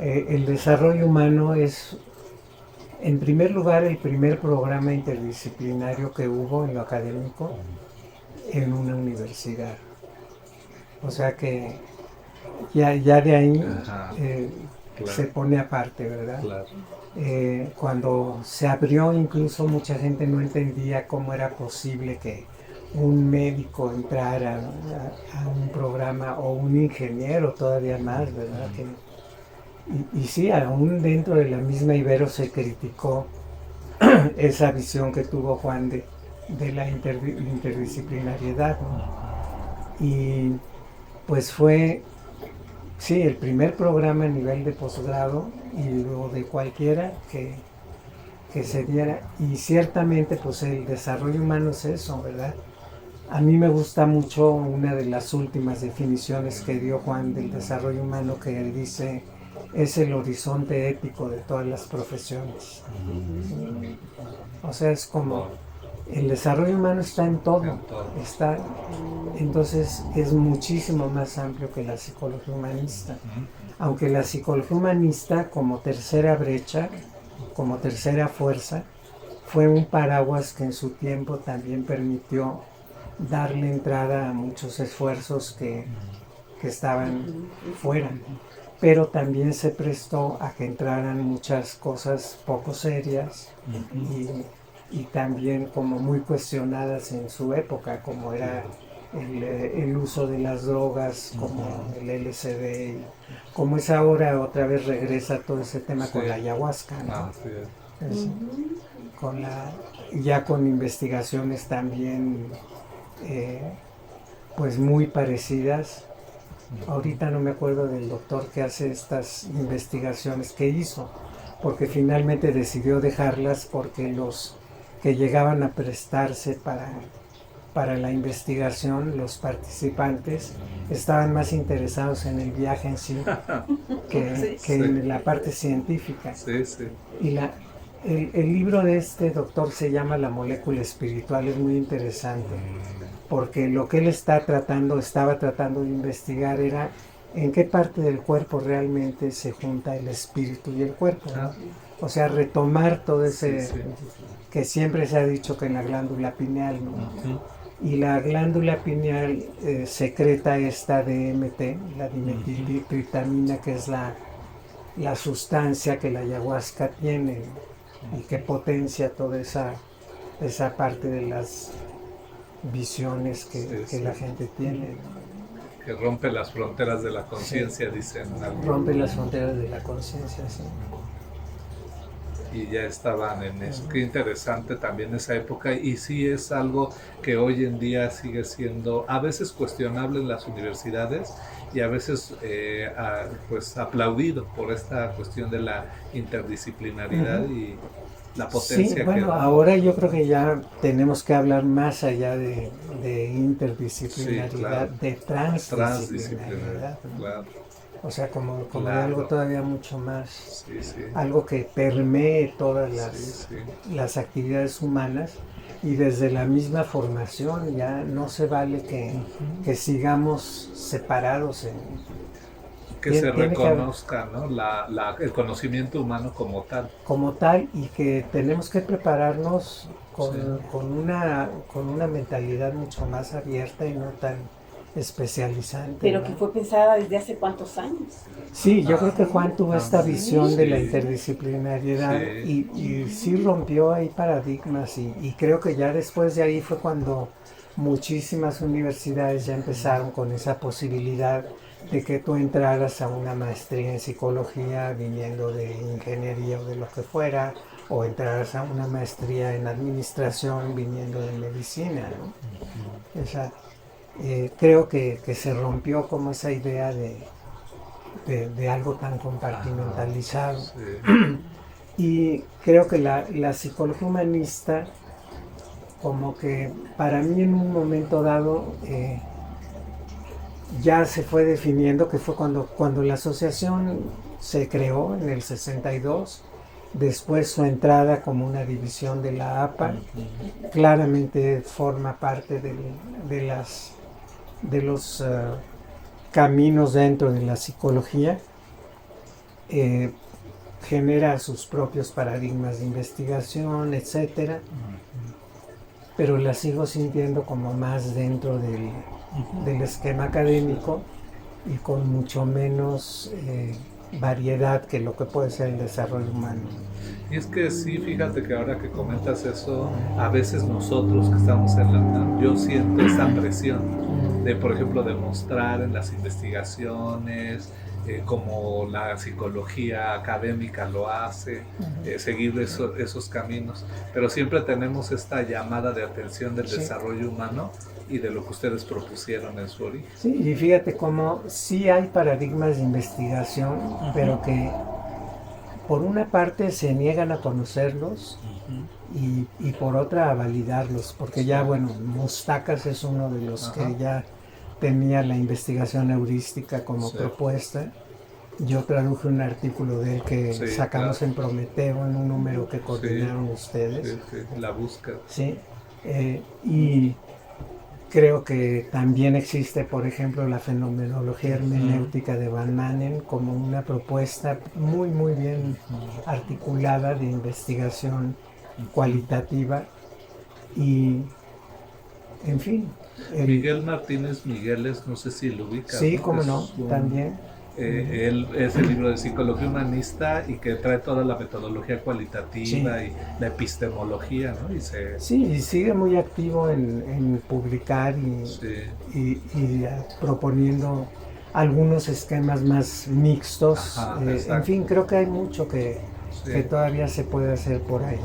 el desarrollo humano es, en primer lugar, el primer programa interdisciplinario que hubo en lo académico en una universidad. O sea que ya de ahí claro, se pone aparte, ¿verdad? claro. Cuando se abrió, incluso mucha gente no entendía cómo era posible que un médico entrara a un programa, o un ingeniero todavía más, ¿verdad? Y sí, aún dentro de la misma Ibero se criticó esa visión que tuvo Juan de la interdisciplinariedad, ¿no? Y pues fue, sí, el primer programa a nivel de posgrado y luego de cualquiera que se diera. Y ciertamente pues el desarrollo humano es eso, ¿verdad? A mí me gusta mucho una de las últimas definiciones que dio Juan del desarrollo humano, que él dice: es el horizonte ético de todas las profesiones. ¿Sí? O sea, es como el desarrollo humano está en todo, está, entonces es muchísimo más amplio que la psicología humanista. Aunque la psicología humanista, como tercera brecha, como tercera fuerza, fue un paraguas que en su tiempo también permitió darle entrada a muchos esfuerzos que estaban fuera, pero también se prestó a que entraran muchas cosas poco serias y también como muy cuestionadas en su época, como era el uso de las drogas, como el LSD, como es ahora. Otra vez regresa todo ese tema con la ayahuasca, ¿no? Ya con investigaciones también pues muy parecidas. Ahorita no me acuerdo del doctor que hace estas investigaciones que hizo, porque finalmente decidió dejarlas porque los que llegaban a prestarse para la investigación, los participantes, estaban más interesados en el viaje en sí que en la parte científica. Y el libro de este doctor se llama La molécula espiritual, es muy interesante, porque lo que él estaba tratando de investigar era en qué parte del cuerpo realmente se junta el espíritu y el cuerpo, ¿no? O sea, retomar todo ese que siempre se ha dicho que en la glándula pineal, ¿no? Y la glándula pineal secreta esta DMT, la dimetiltriptamina, que es la sustancia que la ayahuasca tiene, ¿no? Y que potencia toda esa parte de las visiones que la gente tiene. Que rompe las fronteras de la conciencia, dicen. Rompe las fronteras de la conciencia, sí. Y ya estaban en eso. Qué interesante también esa época, y sí es algo que hoy en día sigue siendo a veces cuestionable en las universidades y a veces pues aplaudido por esta cuestión de la interdisciplinaridad y la potencia. Sí, bueno, ahora yo creo que ya tenemos que hablar más allá de interdisciplinaridad, sí, claro, de transdisciplinaridad, ¿no? Claro. O sea, como Claro. de algo todavía mucho más, Sí, sí. algo que permee todas Sí. las actividades humanas, y desde la misma formación. Ya no se vale que sigamos separados Que se reconozca, ¿no? el conocimiento humano como tal. Como tal, y que tenemos que prepararnos con una mentalidad mucho más abierta y no tan especializante. Pero ¿no? que fue pensada desde hace cuántos años. Sí, yo creo que Juan tuvo esta visión de la interdisciplinariedad y sí rompió ahí paradigmas, y creo que ya después de ahí fue cuando muchísimas universidades ya empezaron con esa posibilidad de que tú entraras a una maestría en psicología viniendo de ingeniería o de lo que fuera, o entrarás a una maestría en administración viniendo de medicina, ¿no? O sea, creo que se rompió como esa idea de algo tan compartimentalizado. Sí. Y creo que la psicología humanista, como que para mí en un momento dado, ya se fue definiendo, que fue cuando la asociación se creó en el 62, después su entrada como una división de la APA, claramente forma parte de los caminos dentro de la psicología, genera sus propios paradigmas de investigación, etcétera, pero la sigo sintiendo como más dentro del esquema académico y con mucho menos variedad que lo que puede ser el desarrollo humano. Y es que sí, fíjate que ahora que comentas eso, a veces nosotros que estamos en la UNAM, yo siento esa presión de, por ejemplo, demostrar en las investigaciones, como la psicología académica lo hace, seguir esos caminos, pero siempre tenemos esta llamada de atención del desarrollo humano y de lo que ustedes propusieron en su origen. Sí, y fíjate cómo sí hay paradigmas de investigación, pero que por una parte se niegan a conocerlos y por otra a validarlos, porque ya, bueno, Moustakas es uno de los que ya tenía la investigación heurística como propuesta. Yo traduje un artículo de él que sacamos en Prometeo, en un número que coordinaron ustedes. La búsqueda. Sí, y creo que también existe, por ejemplo, la fenomenología hermenéutica de Van Manen como una propuesta muy, muy bien articulada de investigación cualitativa y, en fin. Miguel Martínez Migueles, no sé si lo ubicas. Sí, ¿no? cómo no, también. Él es el libro de psicología humanista y que trae toda la metodología cualitativa y la epistemología, ¿no? Sí, y sigue muy activo en publicar y proponiendo algunos esquemas más mixtos. En fin, creo que hay mucho que todavía se puede hacer por ahí.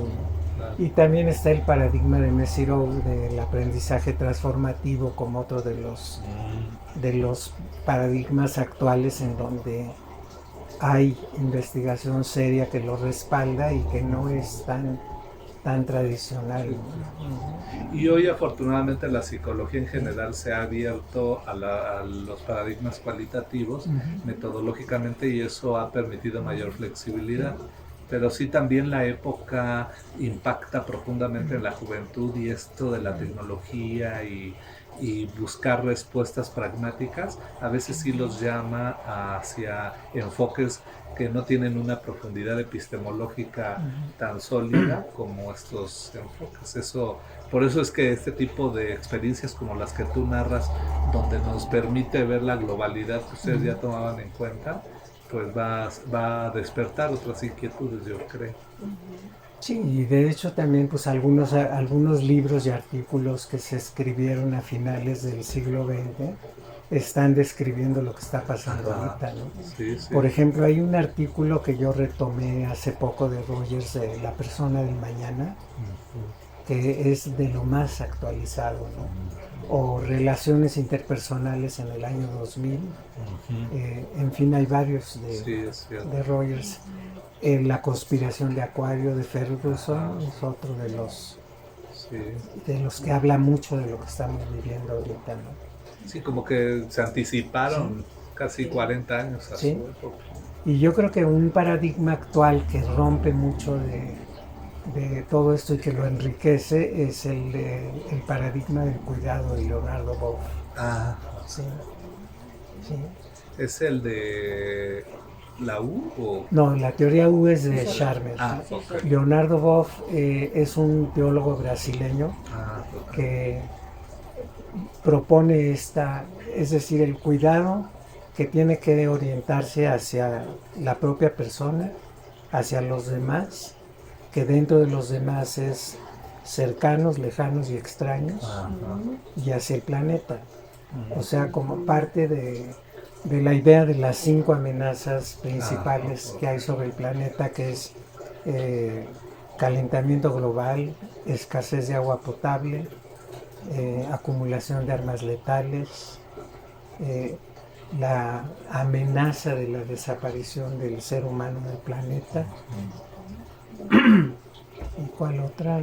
Claro. Y también está el paradigma de Mesirow del aprendizaje transformativo como otro de los paradigmas actuales en donde hay investigación seria que lo respalda y que no es tan tradicional. Y hoy afortunadamente la psicología en general se ha abierto a los paradigmas cualitativos metodológicamente y eso ha permitido mayor flexibilidad. Pero sí también la época impacta profundamente en la juventud y esto de la tecnología y buscar respuestas pragmáticas, a veces sí los llama hacia enfoques que no tienen una profundidad epistemológica tan sólida como estos enfoques. Por eso es que este tipo de experiencias como las que tú narras, donde nos permite ver la globalidad que ustedes ya tomaban en cuenta, pues va a despertar otras inquietudes, yo creo. Sí, y de hecho también pues algunos libros y artículos que se escribieron a finales del siglo XX están describiendo lo que está pasando ahorita, ¿no? Sí. Por ejemplo, hay un artículo que yo retomé hace poco de Rogers, de La persona del mañana, que es de lo más actualizado, ¿no? O Relaciones interpersonales en el año 2000. En fin, hay varios de Rogers. La conspiración de Acuario de Ferguson es otro de los que habla mucho de lo que estamos viviendo ahorita, ¿no? Sí, como que se anticiparon casi 40 años a su época. Y yo creo que un paradigma actual que rompe mucho de todo esto y que lo enriquece es el paradigma del cuidado de Leonardo Boff. Sí. ¿Es el de la U? ¿O? No, la teoría U es de Charmer. Okay. Leonardo Boff es un teólogo brasileño que propone es decir, el cuidado que tiene que orientarse hacia la propia persona, hacia los demás, que dentro de los demás es cercanos, lejanos y extraños, y hacia el planeta. O sea, como parte de la idea de las 5 amenazas principales que hay sobre el planeta, que es calentamiento global, escasez de agua potable, acumulación de armas letales, la amenaza de la desaparición del ser humano del planeta. ¿Y cuál otra?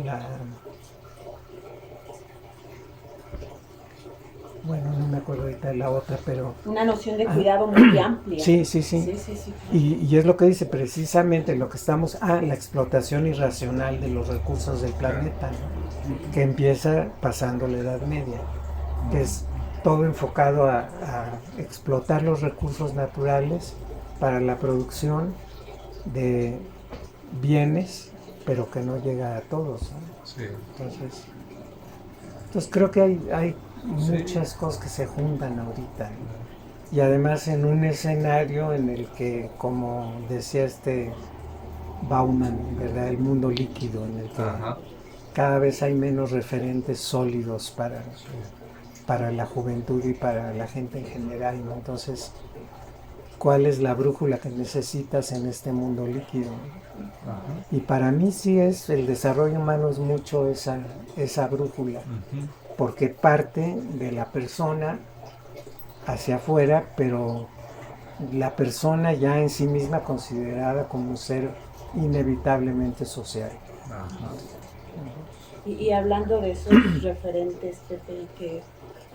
Bueno, no me acuerdo ahorita de la otra, pero... Una noción de cuidado muy amplia. Sí. Sí, claro. Y es lo que dice precisamente lo que estamos... la explotación irracional de los recursos del planeta, ¿no? Que empieza pasando la Edad Media, que es todo enfocado a explotar los recursos naturales para la producción de bienes, pero que no llega a todos, ¿no? Sí. Entonces creo que hay muchas cosas que se juntan ahorita, ¿no? Y además en un escenario en el que, como decía Bauman, ¿verdad? El mundo líquido, en el que cada vez hay menos referentes sólidos para la juventud y para la gente en general, ¿no? Entonces, ¿cuál es la brújula que necesitas en este mundo líquido? Y para mí sí es, el desarrollo humano es mucho esa brújula, porque parte de la persona hacia afuera, pero la persona ya en sí misma considerada como un ser inevitablemente social. Y hablando de esos referentes, Pepe, que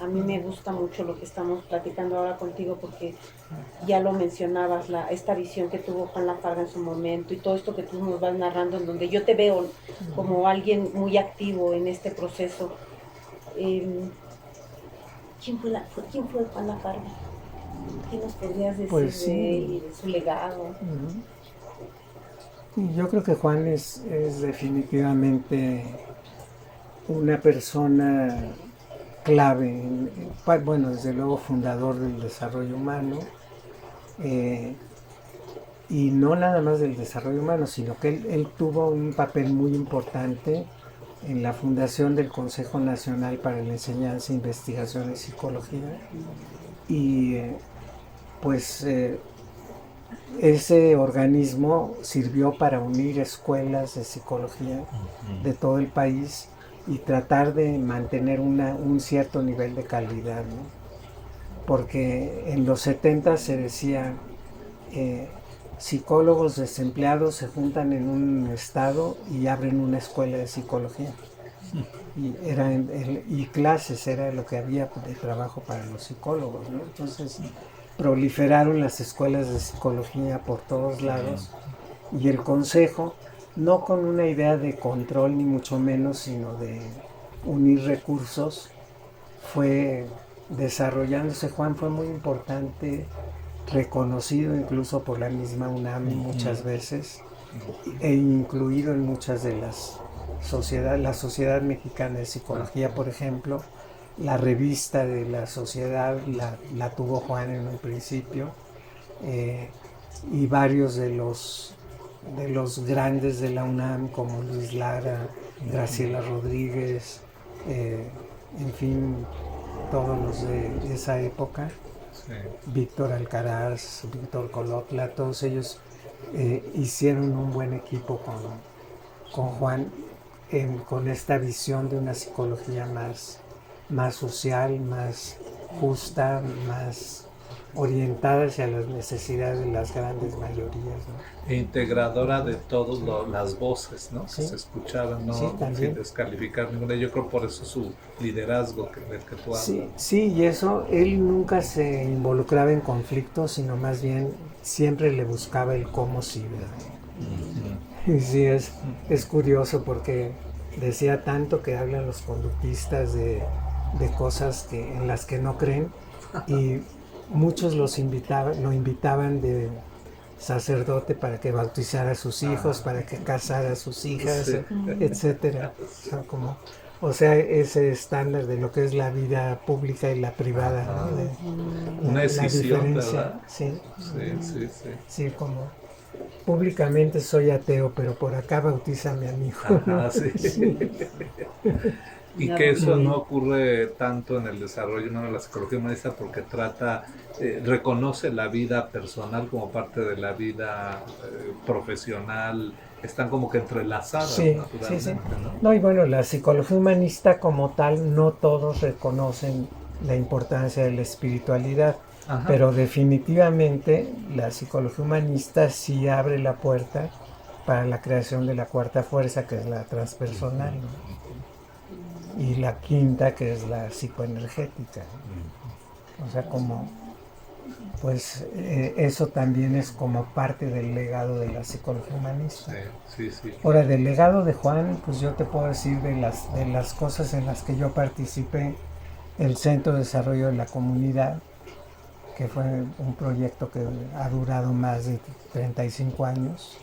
a mí me gusta mucho lo que estamos platicando ahora contigo, porque ya lo mencionabas, esta visión que tuvo Juan Lafarga en su momento y todo esto que tú nos vas narrando, en donde yo te veo como alguien muy activo en este proceso. ¿Quién fue Juan Lafarga? ¿Qué nos podrías decir de él y de su legado? Yo creo que Juan es definitivamente una persona clave, bueno, desde luego fundador del desarrollo humano, y no nada más del desarrollo humano, sino que él tuvo un papel muy importante en la fundación del Consejo Nacional para la Enseñanza, Investigación y Psicología, y ese organismo sirvió para unir escuelas de psicología de todo el país y tratar de mantener un cierto nivel de calidad, ¿no? Porque en los 70 se decía, psicólogos desempleados se juntan en un estado y abren una escuela de psicología. Y clases era lo que había de trabajo para los psicólogos, ¿no? Entonces proliferaron las escuelas de psicología por todos lados, y el consejo, no con una idea de control ni mucho menos, sino de unir recursos, fue desarrollándose. Juan fue muy importante, reconocido incluso por la misma UNAM muchas veces, e incluido en muchas de la Sociedad Mexicana de Psicología, por ejemplo. La revista de la sociedad la tuvo Juan en un principio, y varios de los grandes de la UNAM, como Luis Lara, Graciela Rodríguez, en fin, todos los de esa época, Víctor Alcaraz, Víctor Colotla, todos ellos hicieron un buen equipo con Juan, con esta visión de una psicología más social, más justa, más orientada hacia las necesidades de las grandes mayorías, ¿no? E integradora de todas las voces, ¿no? Sí. Que se escuchaban, ¿no? Sí, Sin descalificar ninguna. Yo creo por eso su liderazgo del que tú hablas. Sí, y eso, él nunca se involucraba en conflictos, sino más bien siempre le buscaba el cómo sí, ¿verdad? Y sí, es curioso porque decía tanto que hablan los conductistas de cosas en las que no creen, y muchos lo invitaban de sacerdote para que bautizara a sus hijos, para que casara a sus hijas, etcétera. O sea, ese estándar de lo que es la vida pública y la privada, ¿no? Una decisión, ¿verdad? Sí. Sí, como públicamente soy ateo, pero por acá bautízame a mi hijo, ¿no? Sí. Y que eso no ocurre tanto en el desarrollo humano de la psicología humanista, porque reconoce la vida personal como parte de la vida profesional están como que entrelazadas Sí, naturalmente, sí. ¿no? No, y bueno, la psicología humanista como tal, no todos reconocen la importancia de la espiritualidad, Ajá. pero definitivamente la psicología humanista sí abre la puerta para la creación de la cuarta fuerza, que es la transpersonal, ¿no? Y la quinta, que es la psicoenergética. O sea, como, pues eso también es como parte del legado de la psicología humanista. Sí, sí. Ahora, del legado de Juan, pues yo te puedo decir de las cosas en las que yo participé, el Centro de Desarrollo de la Comunidad, que fue un proyecto que ha durado más de 35 años,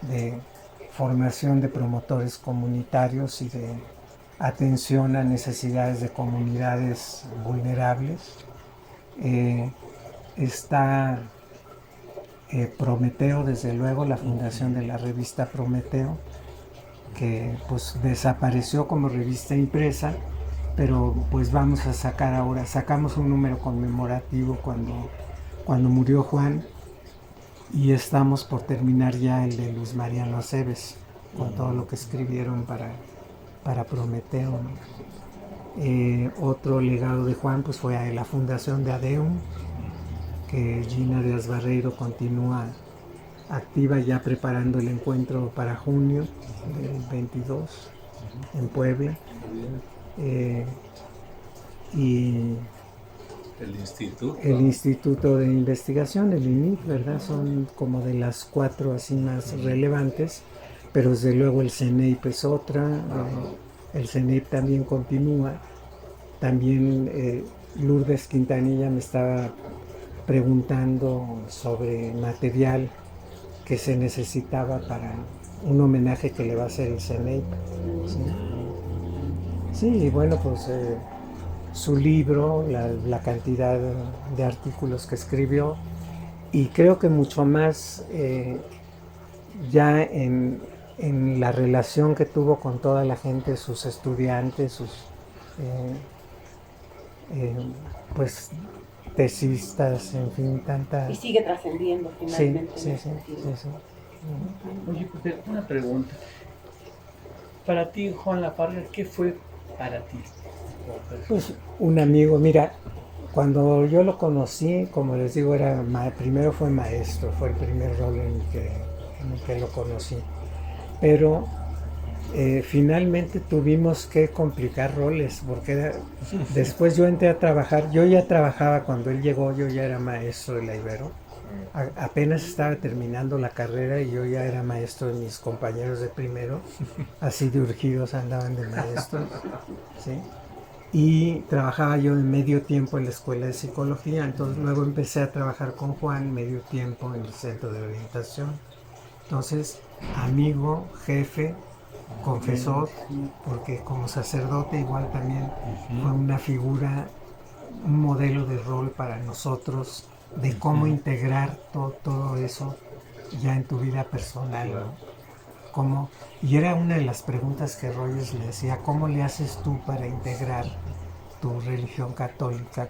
de formación de promotores comunitarios y de atención a necesidades de comunidades vulnerables. Está Prometeo, desde luego, la fundación de la revista Prometeo, que pues desapareció como revista impresa, pero pues vamos a sacar ahora, sacamos un número conmemorativo cuando murió Juan, y estamos por terminar ya el de Luis Mariano Aceves, con todo lo que escribieron para Prometeo, ¿no? Otro legado de Juan pues fue la fundación de ADEUM, que Gina Díaz Barreiro continúa activa, ya preparando el encuentro para junio del 22 en Puebla. Y el Instituto de Investigación, el INIT, ¿verdad? Son como de las 4 así más relevantes, pero desde luego el CENEIP es otra. El CENEIP también continúa. También Lourdes Quintanilla me estaba preguntando sobre material que se necesitaba para un homenaje que le va a hacer el CENEIP. Sí, y bueno, pues su libro, la cantidad de artículos que escribió, y creo que mucho más ya en la relación que tuvo con toda la gente, sus estudiantes, sus pues tesistas, en fin, tanta... Y sigue trascendiendo finalmente. Sí. Oye, Pepe, una pregunta. Para ti, Juan Lafarga, ¿qué fue para ti? Pues un amigo, mira, cuando yo lo conocí, como les digo, primero fue maestro, fue el primer rol en el que lo conocí. Pero finalmente tuvimos que complicar roles, porque después yo entré a trabajar, yo ya trabajaba cuando él llegó, yo ya era maestro de la Ibero, apenas estaba terminando la carrera y yo ya era maestro de mis compañeros de primero, así de urgidos andaban de maestros, ¿sí? Y trabajaba yo en medio tiempo en la escuela de psicología, entonces luego empecé a trabajar con Juan medio tiempo en el centro de orientación. Entonces, amigo, jefe, confesor, porque como sacerdote igual también fue una figura, un modelo de rol para nosotros, de cómo integrar todo eso ya en tu vida personal, ¿no? Y era una de las preguntas que Rogers le decía, ¿cómo le haces tú para integrar tu religión católica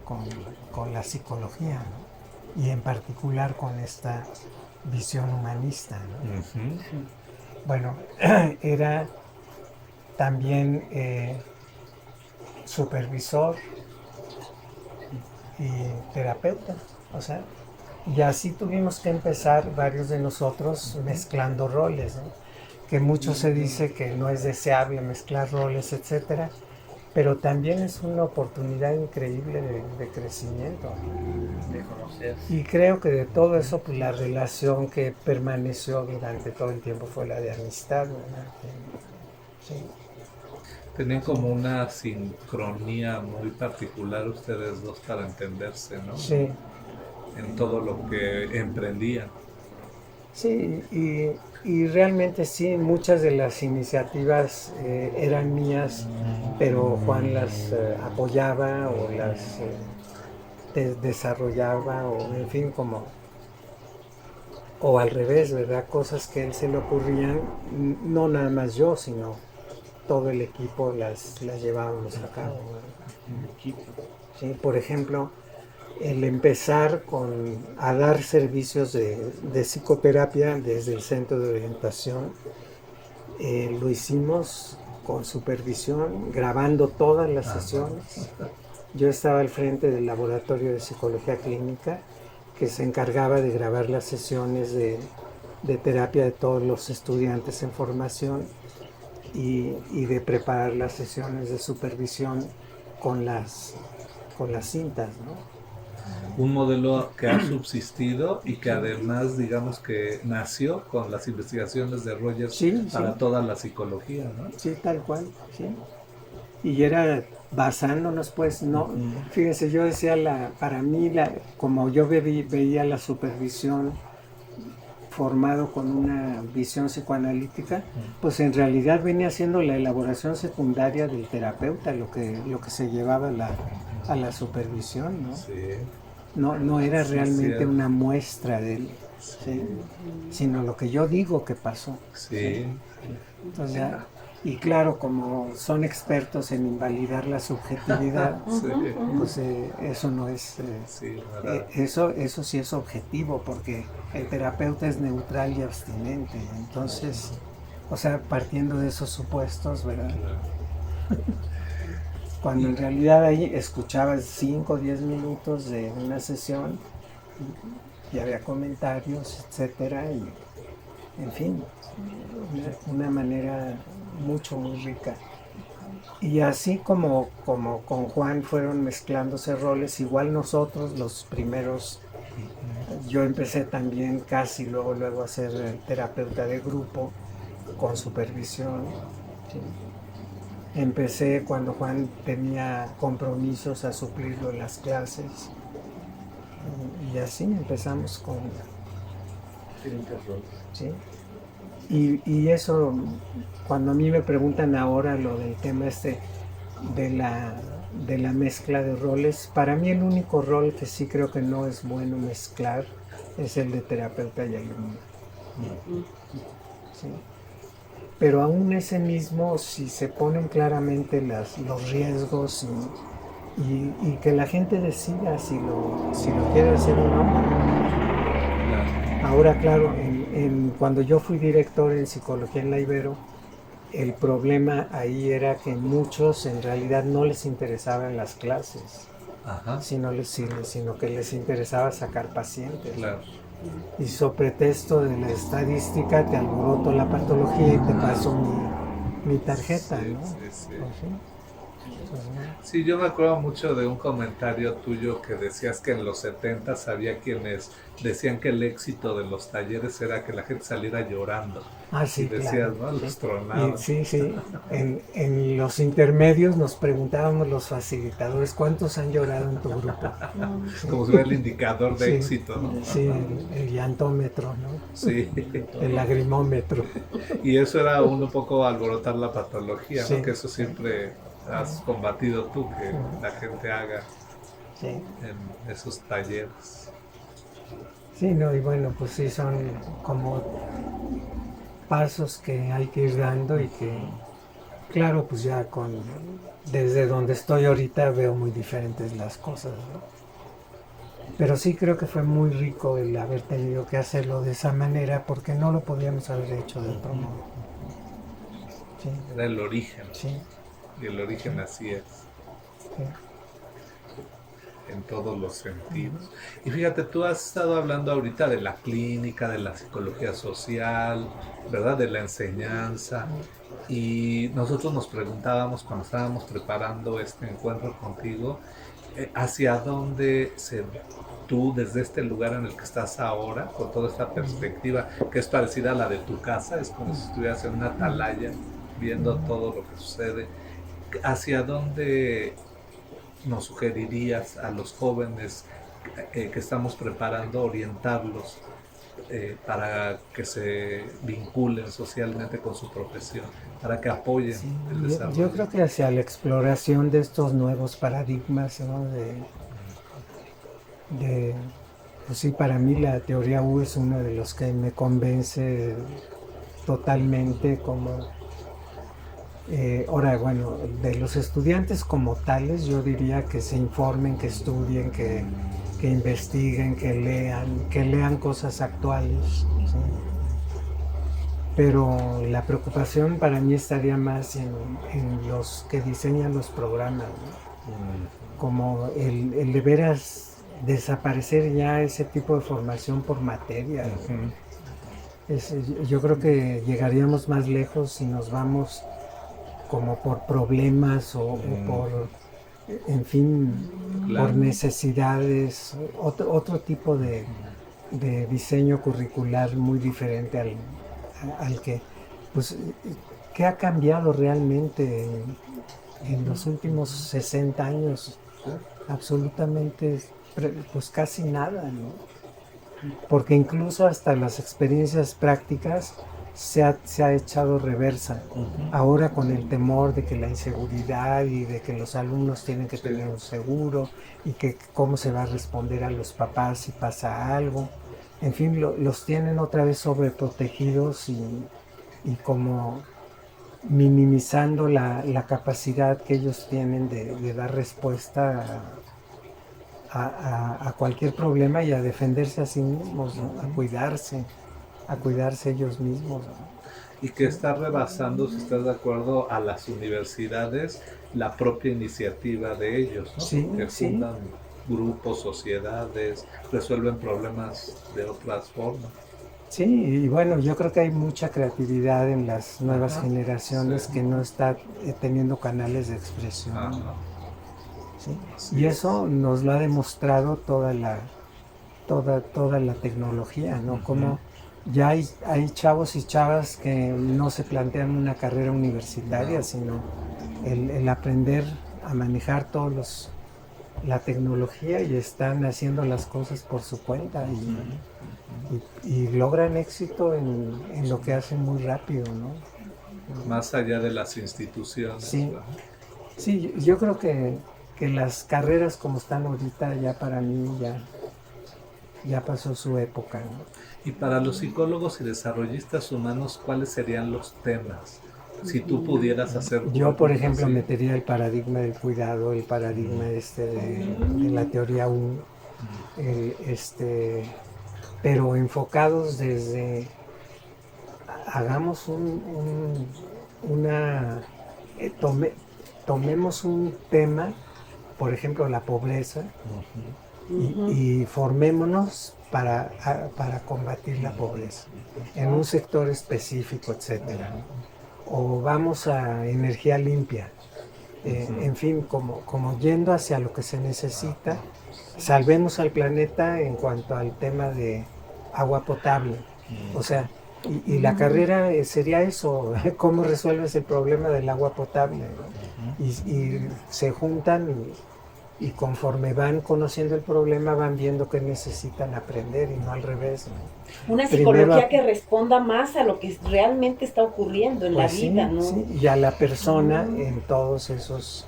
con la psicología, ¿no? Y en particular con esta visión humanista, ¿no? Bueno, era también supervisor y terapeuta, o sea, y así tuvimos que empezar varios de nosotros mezclando roles, ¿no? Que mucho se dice que no es deseable mezclar roles, etcétera, pero también es una oportunidad increíble de crecimiento, De conocer. y creo que de todo eso, pues la relación que permaneció durante todo el tiempo fue la de amistad, ¿verdad? Sí. Tenían como una sincronía muy particular ustedes dos para entenderse, ¿no? Sí. En todo lo que emprendían. Sí, y realmente sí, muchas de las iniciativas eran mías, pero Juan las apoyaba o las desarrollaba, o en fin, o al revés, ¿verdad? Cosas que a él se le ocurrían, no nada más yo, sino todo el equipo las llevábamos a cabo, ¿verdad? Sí, por ejemplo, el empezar a dar servicios de psicoterapia desde el centro de orientación. Lo hicimos con supervisión, grabando todas las sesiones. Yo estaba al frente del laboratorio de psicología clínica que se encargaba de grabar las sesiones de terapia de todos los estudiantes en formación y de preparar las sesiones de supervisión con las cintas, ¿no? Un modelo que ha subsistido y que además, digamos que nació con las investigaciones de Rogers para toda la psicología, ¿no? Sí, tal cual, sí. Y era basándonos, pues, no. Fíjense, yo decía, para mí, como yo veía la supervisión formado con una visión psicoanalítica, pues en realidad venía siendo la elaboración secundaria del terapeuta, lo que se llevaba a la supervisión, ¿no? Sí. No era realmente una muestra de él, ¿sí? Sino lo que yo digo que pasó. Sí. Entonces, y claro, como son expertos en invalidar la subjetividad, pues eso no es... eso sí es objetivo, porque el terapeuta es neutral y abstinente. Entonces, o sea, partiendo de esos supuestos, ¿verdad? Cuando en realidad ahí escuchabas 5 o 10 minutos de una sesión y había comentarios, etcétera, y en fin, una manera muy rica. Y así como con Juan fueron mezclándose roles, igual nosotros los primeros, yo empecé también casi luego a ser terapeuta de grupo con supervisión, ¿sí? Empecé cuando Juan tenía compromisos a suplirlo en las clases y así empezamos con... ¿Sí? Y eso, cuando a mí me preguntan ahora lo del tema de la mezcla de roles, para mí el único rol que sí creo que no es bueno mezclar es el de terapeuta y alumno. ¿Sí? Pero aún ese mismo, si se ponen claramente los riesgos y que la gente decida si lo quiere hacer o no. Ahora, claro, cuando yo fui director en psicología en la Ibero, el problema ahí era que muchos en realidad no les interesaban las clases, sino que les interesaba sacar pacientes. Claro. Y sobre pretexto de la estadística te alboroto la patología y te paso mi tarjeta, ¿no? Sí. Sí, yo me acuerdo mucho de un comentario tuyo que decías que en los 70 había quienes decían que el éxito de los talleres era que la gente saliera llorando. Sí, y decías, claro. ¿no? Los tronaban. Sí. En los intermedios nos preguntábamos los facilitadores, ¿cuántos han llorado en tu grupo? Como si fuera el indicador de éxito, ¿no? Sí, el llantómetro, ¿no? Sí. El lagrimómetro. Y eso era un poco alborotar la patología, Sí. ¿no? Que eso siempre has combatido tú, que la gente haga en esos talleres. Sí, no, y bueno, pues sí, son como pasos que hay que ir dando y que, claro, pues ya desde donde estoy ahorita veo muy diferentes las cosas, ¿no? Pero sí creo que fue muy rico el haber tenido que hacerlo de esa manera porque no lo podíamos haber hecho de otro modo. Sí. Era el origen. Sí. Y el origen así es. Sí. En todos los sentidos. Y fíjate, tú has estado hablando ahorita de la clínica, de la psicología social, ¿verdad? De la enseñanza. Y nosotros nos preguntábamos cuando estábamos preparando este encuentro contigo, ¿hacia dónde tú, desde este lugar en el que estás ahora, con toda esta perspectiva que es parecida a la de tu casa, es como si estuvieras en una atalaya viendo todo lo que sucede, ¿hacia dónde nos sugerirías a los jóvenes que estamos preparando, orientarlos para que se vinculen socialmente con su profesión, para que apoyen el desarrollo? Yo creo que hacia la exploración de estos nuevos paradigmas, ¿no? Pues sí, para mí la teoría U es uno de los que me convence totalmente como... ahora, bueno, de los estudiantes como tales, yo diría que se informen, que estudien, que que investiguen, que lean cosas actuales, ¿sí? Pero la preocupación para mí estaría más en los que diseñan los programas, ¿no? Como el de veras desaparecer ya ese tipo de formación por materia, ¿no? Yo creo que llegaríamos más lejos si nos vamos como por problemas o por, en fin, por necesidades, otro tipo de diseño curricular muy diferente al que, pues, ¿qué ha cambiado realmente en los últimos 60 años? Absolutamente, pues casi nada, ¿no? Porque incluso hasta las experiencias prácticas se ha echado reversa. Ahora con el temor de que la inseguridad y de que los alumnos tienen que tener un seguro y que cómo se va a responder a los papás si pasa algo. En fin, los tienen otra vez sobreprotegidos y como minimizando la capacidad que ellos tienen de dar respuesta a cualquier problema y a defenderse a sí mismos, ¿no? A cuidarse ellos mismos, ¿no? Y que está rebasando, si estás de acuerdo, a las universidades la propia iniciativa de ellos, ¿no? Sí, Que fundan grupos, sociedades, resuelven problemas de otras formas. Sí, y bueno, yo creo que hay mucha creatividad en las nuevas generaciones que no está teniendo canales de expresión. ¿Sí? Y eso nos lo ha demostrado toda la tecnología, ¿no? Como ya hay chavos y chavas que no se plantean una carrera universitaria, sino el aprender a manejar la tecnología y están haciendo las cosas por su cuenta y logran éxito en lo que hacen muy rápido, ¿no? Más allá de las instituciones. Sí, sí, yo creo que las carreras como están ahorita ya para mí ya pasó su época, ¿no? Y para los psicólogos y desarrollistas humanos, ¿cuáles serían los temas? Si tú pudieras hacer... Yo, por ejemplo, metería el paradigma del cuidado, el paradigma de la teoría U, pero enfocados desde... Hagamos tomemos un tema, por ejemplo, la pobreza, y formémonos para combatir la pobreza en un sector específico, etcétera. O vamos a energía limpia, en fin, como yendo hacia lo que se necesita, salvemos al planeta en cuanto al tema de agua potable. O sea, y la carrera sería eso, cómo resuelves el problema del agua potable, ¿no? Y se juntan y conforme van conociendo el problema van viendo que necesitan aprender y no al revés, ¿no? Una psicología que responda más a lo que realmente está ocurriendo en la vida, ¿no? Sí, y a la persona en todos esos,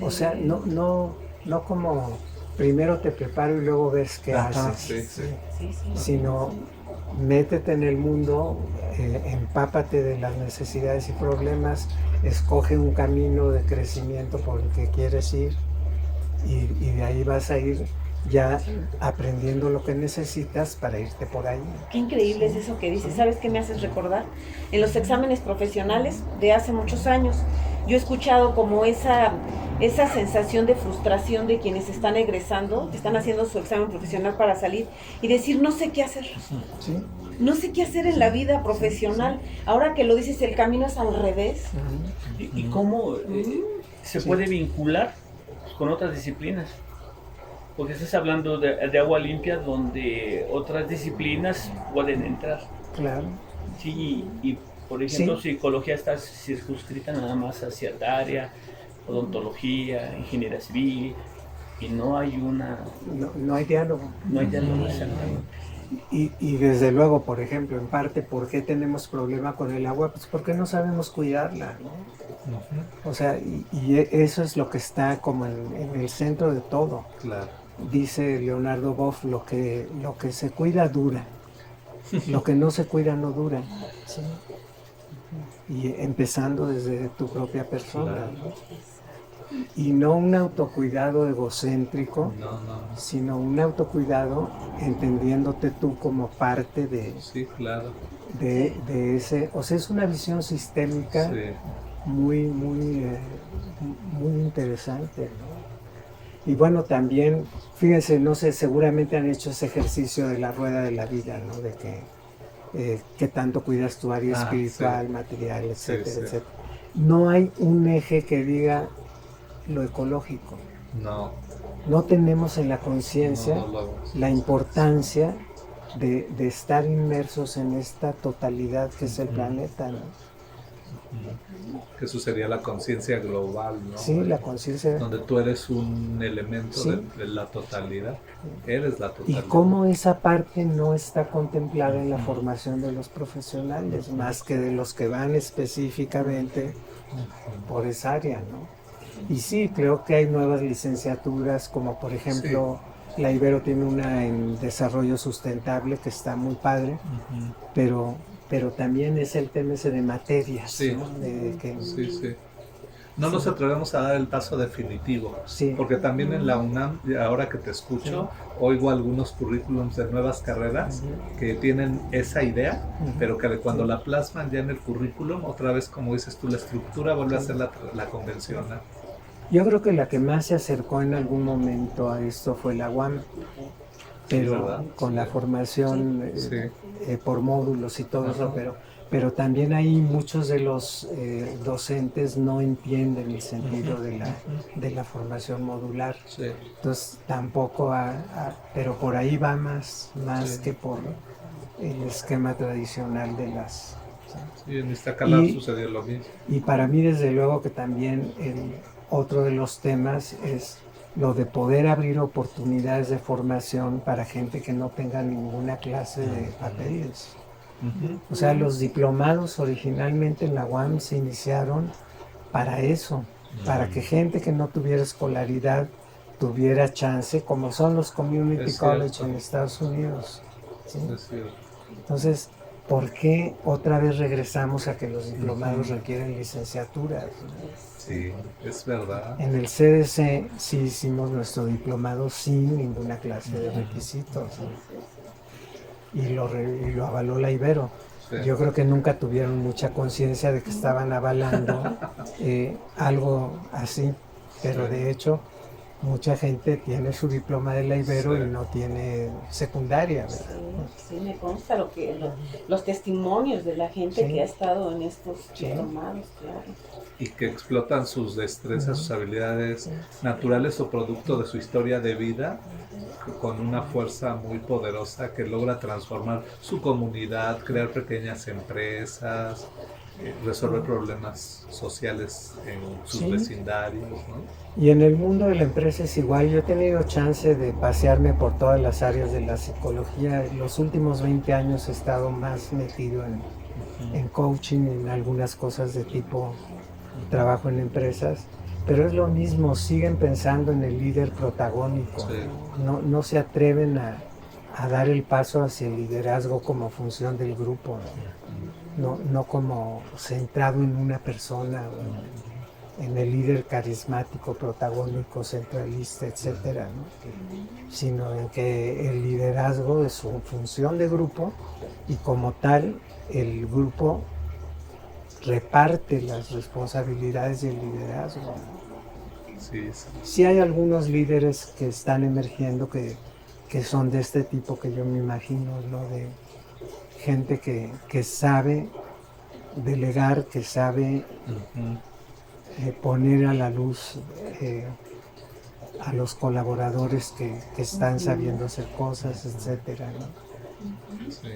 o sea, no como primero te preparo y luego ves qué haces, sino métete en el mundo, empápate de las necesidades y problemas, escoge un camino de crecimiento por el que quieres ir y de ahí vas a ir ya aprendiendo lo que necesitas para irte por ahí. Qué increíble es eso que dices. ¿Sabes qué me haces recordar? En los exámenes profesionales de hace muchos años, yo he escuchado como esa sensación de frustración de quienes están egresando, están haciendo su examen profesional para salir y decir, no sé qué hacer. ¿Sí? No sé qué hacer en la vida profesional. Ahora que lo dices, el camino es al revés. ¿Y cómo se puede vincular con otras disciplinas? Porque estás hablando de agua limpia donde otras disciplinas pueden entrar. Claro. Sí, y por ejemplo, psicología está circunscrita nada más hacia el área, odontología, ingeniería civil, y no hay no hay diálogo. No hay diálogo, exactamente. Y desde luego, por ejemplo, en parte, ¿por qué tenemos problema con el agua? Pues porque no sabemos cuidarla, ¿no? O sea, y eso es lo que está como en el centro de todo. Claro. Dice Leonardo Boff, lo que se cuida dura, lo que no se cuida no dura. ¿Sí? Y empezando desde tu propia persona, ¿no? Y no un autocuidado egocéntrico, No, no, sino un autocuidado entendiéndote tú como parte sí, claro. de ese, o sea, es una visión sistémica Sí, muy, muy interesante, ¿no? Y bueno, también, fíjense, no sé, seguramente han hecho ese ejercicio de la rueda de la vida, ¿no? De que tanto cuidas tu área espiritual, sí. material, Sí, etcétera, sí. etcétera. No hay un eje que diga lo ecológico. No, No tenemos en la conciencia no lo hago. la importancia de estar inmersos en esta totalidad que es el planeta, ¿no? Que eso sería la conciencia global, ¿no? Sí, la conciencia. Donde tú eres un elemento Sí. de la totalidad. Eres la Y totalidad. cómo esa parte no está contemplada en la formación de los profesionales, más que de los que van específicamente por esa área, ¿no? Y sí, creo que hay nuevas licenciaturas, como por ejemplo, la Ibero tiene una en desarrollo sustentable que está muy padre, Ujú. pero también es el tema ese de materias, Sí. ¿no? Sí, sí. No nos atrevemos a dar el paso definitivo, Sí. porque también en la UNAM, ahora que te escucho, oigo algunos currículums de nuevas carreras que tienen esa idea, pero que cuando la plasman ya en el currículum, otra vez, como dices tú, la estructura vuelve a ser la convencional. Yo creo que la que más se acercó en algún momento a esto fue la UAM, pero ¿verdad? con la formación Sí. por módulos y todo eso, Ajá. pero también ahí muchos de los docentes no entienden el sentido de la formación modular. Sí. Entonces tampoco, pero por ahí va más Sí. que por el esquema tradicional de las... Sí, en Iztacalapa Y- sucedió lo mismo. Y para mí desde luego que también otro de los temas es lo de poder abrir oportunidades de formación para gente que no tenga ninguna clase de papeles. Ujú. O sea, los diplomados originalmente en la UAM se iniciaron para eso, para que gente que no tuviera escolaridad tuviera chance, como son los community Es college cierto. en Estados Unidos. ¿Sí? Es cierto. Entonces, ¿por qué otra vez regresamos a que los diplomados requieren licenciaturas? Sí, es verdad. En el CDC sí hicimos nuestro diplomado sin ninguna clase de requisitos, ¿no? Y lo avaló la Ibero. Sí. Yo creo que nunca tuvieron mucha conciencia de que estaban avalando algo así, pero de hecho mucha gente tiene su diploma de la Ibero Sí. y no tiene secundaria, ¿verdad? Sí, me consta los testimonios de la gente Sí. que ha estado en estos Sí. diplomados, claro. Y que explotan sus destrezas, sus habilidades naturales o producto de su historia de vida con una fuerza muy poderosa que logra transformar su comunidad, crear pequeñas empresas, resolver problemas sociales en sus Sí. vecindarios, ¿no? Y en el mundo de la empresa es igual. Yo he tenido chance de pasearme por todas las áreas de la psicología. Los últimos 20 años he estado más metido en coaching, en algunas cosas de tipo trabajo en empresas. Pero es lo mismo, siguen pensando en el líder protagónico. Sí. No se atreven a dar el paso hacia el liderazgo como función del grupo, no como centrado en una persona, en el líder carismático, protagónico, centralista, etcétera, ¿no? Sino en que el liderazgo es su función de grupo y como tal el grupo reparte las responsabilidades del liderazgo, ¿no? Sí, sí. Sí hay algunos líderes que están emergiendo que son de este tipo que yo me imagino, ¿no? De gente que sabe delegar, que sabe Ujú. poner a la luz a los colaboradores que están sabiendo hacer cosas, etcétera, ¿no? Sí.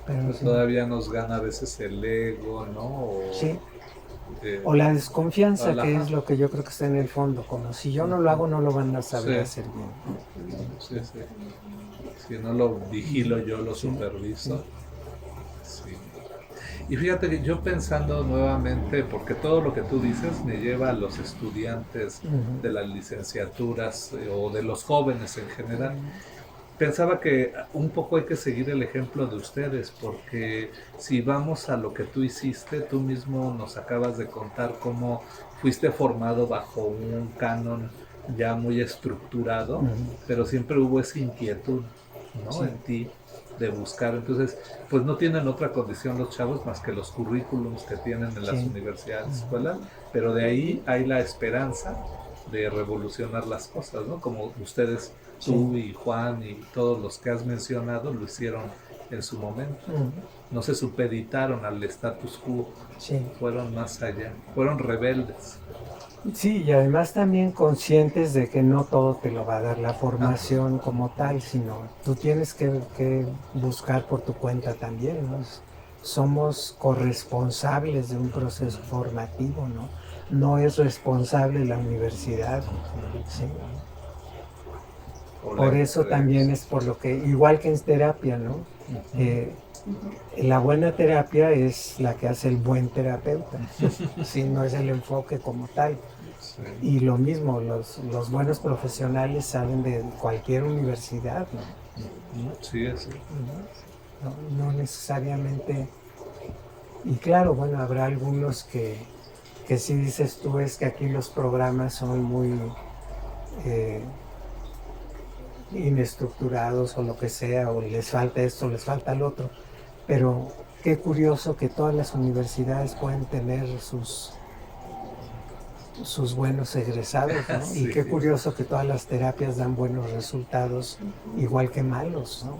Pero sí, Todavía nos gana a veces el ego, ¿no? sí. eh, O la desconfianza, Ajá. que es lo que yo creo que está en el fondo, como si yo no lo hago, no lo van a saber Sí. hacer bien. Sí, sí. Si no lo vigilo yo, lo superviso. Sí. Y fíjate que yo pensando nuevamente, porque todo lo que tú dices me lleva a los estudiantes Ujú. de las licenciaturas o de los jóvenes en general. pensaba que un poco hay que seguir el ejemplo de ustedes, porque si vamos a lo que tú hiciste, tú mismo nos acabas de contar cómo fuiste formado bajo un canon ya muy estructurado, pero siempre hubo esa inquietud, ¿no? Sí. En ti de buscar. Entonces, pues no tienen otra condición los chavos más que los currículums que tienen en las Sí. universidades, escuelas, pero de ahí hay la esperanza de revolucionar las cosas, ¿no? Como ustedes, tú y Juan y todos los que has mencionado lo hicieron en su momento. No se supeditaron al status quo, Sí. fueron más allá, fueron rebeldes. Sí, y además también conscientes de que no todo te lo va a dar la formación como tal, sino tú tienes que buscar por tu cuenta también, ¿no? Somos corresponsables de un proceso formativo, ¿no? No es responsable la universidad, ¿sí? Por eso también es por lo que, igual que en terapia, ¿no? La buena terapia es la que hace el buen terapeuta, si no es el enfoque como tal. Sí. Y lo mismo, los buenos profesionales salen de cualquier universidad, ¿no? Sí, sí. No necesariamente. Y claro, bueno, habrá algunos que si dices tú es que aquí los programas son muy inestructurados o lo que sea, o les falta esto, les falta el otro. Pero qué curioso que todas las universidades pueden tener sus buenos egresados, ¿no? Sí. Y qué curioso que todas las terapias dan buenos resultados, igual que malos, ¿no?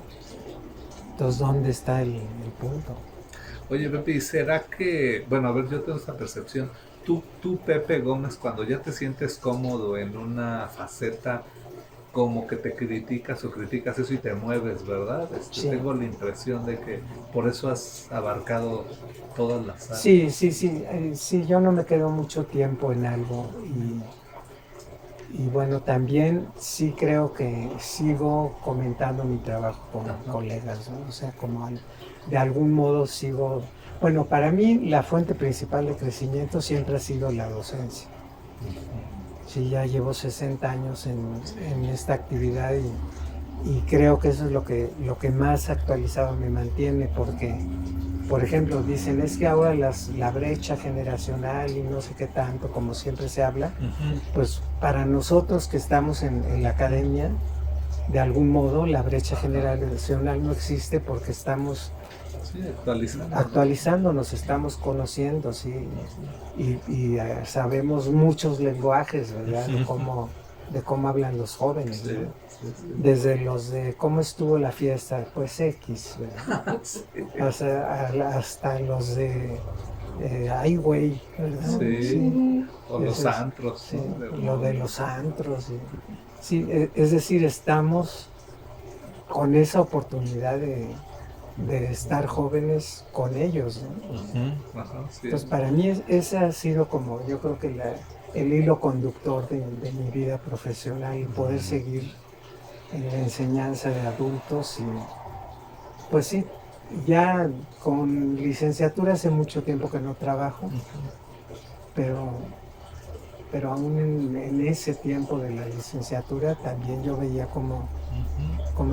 Entonces, ¿dónde está el punto? Oye, Pepe, ¿y será que, bueno, a ver, yo tengo esta percepción, tú, Pepe Gómez, cuando ya te sientes cómodo en una faceta, como que te criticas o criticas eso y te mueves, ¿verdad? Sí. Tengo la impresión de que por eso has abarcado todas las áreas. Sí, yo no me quedo mucho tiempo en algo y bueno, también sí creo que sigo comentando mi trabajo con colegas, ¿no? O sea, como de algún modo sigo. Bueno, para mí la fuente principal de crecimiento siempre ha sido la docencia. Sí, ya llevo 60 años en esta actividad y creo que eso es lo que más actualizado me mantiene, porque, por ejemplo, dicen, es que ahora la brecha generacional y no sé qué tanto, como siempre se habla, pues para nosotros que estamos en la academia, de algún modo la brecha generacional no existe porque estamos actualizándonos, estamos conociendo, sí, y sabemos muchos lenguajes, ¿verdad? De cómo hablan los jóvenes, ¿no? Desde los de cómo estuvo la fiesta, pues X, ¿verdad? Hasta los de ay güey, ¿verdad? Sí. O los antros. Sí, lo de los antros. Sí, es decir, estamos con esa oportunidad de estar jóvenes con ellos, ¿no? Entonces para mí ese ha sido como, yo creo que el hilo conductor de mi vida profesional, poder seguir en la enseñanza de adultos y pues sí, ya con licenciatura hace mucho tiempo que no trabajo, pero aún en ese tiempo de la licenciatura también yo veía cómo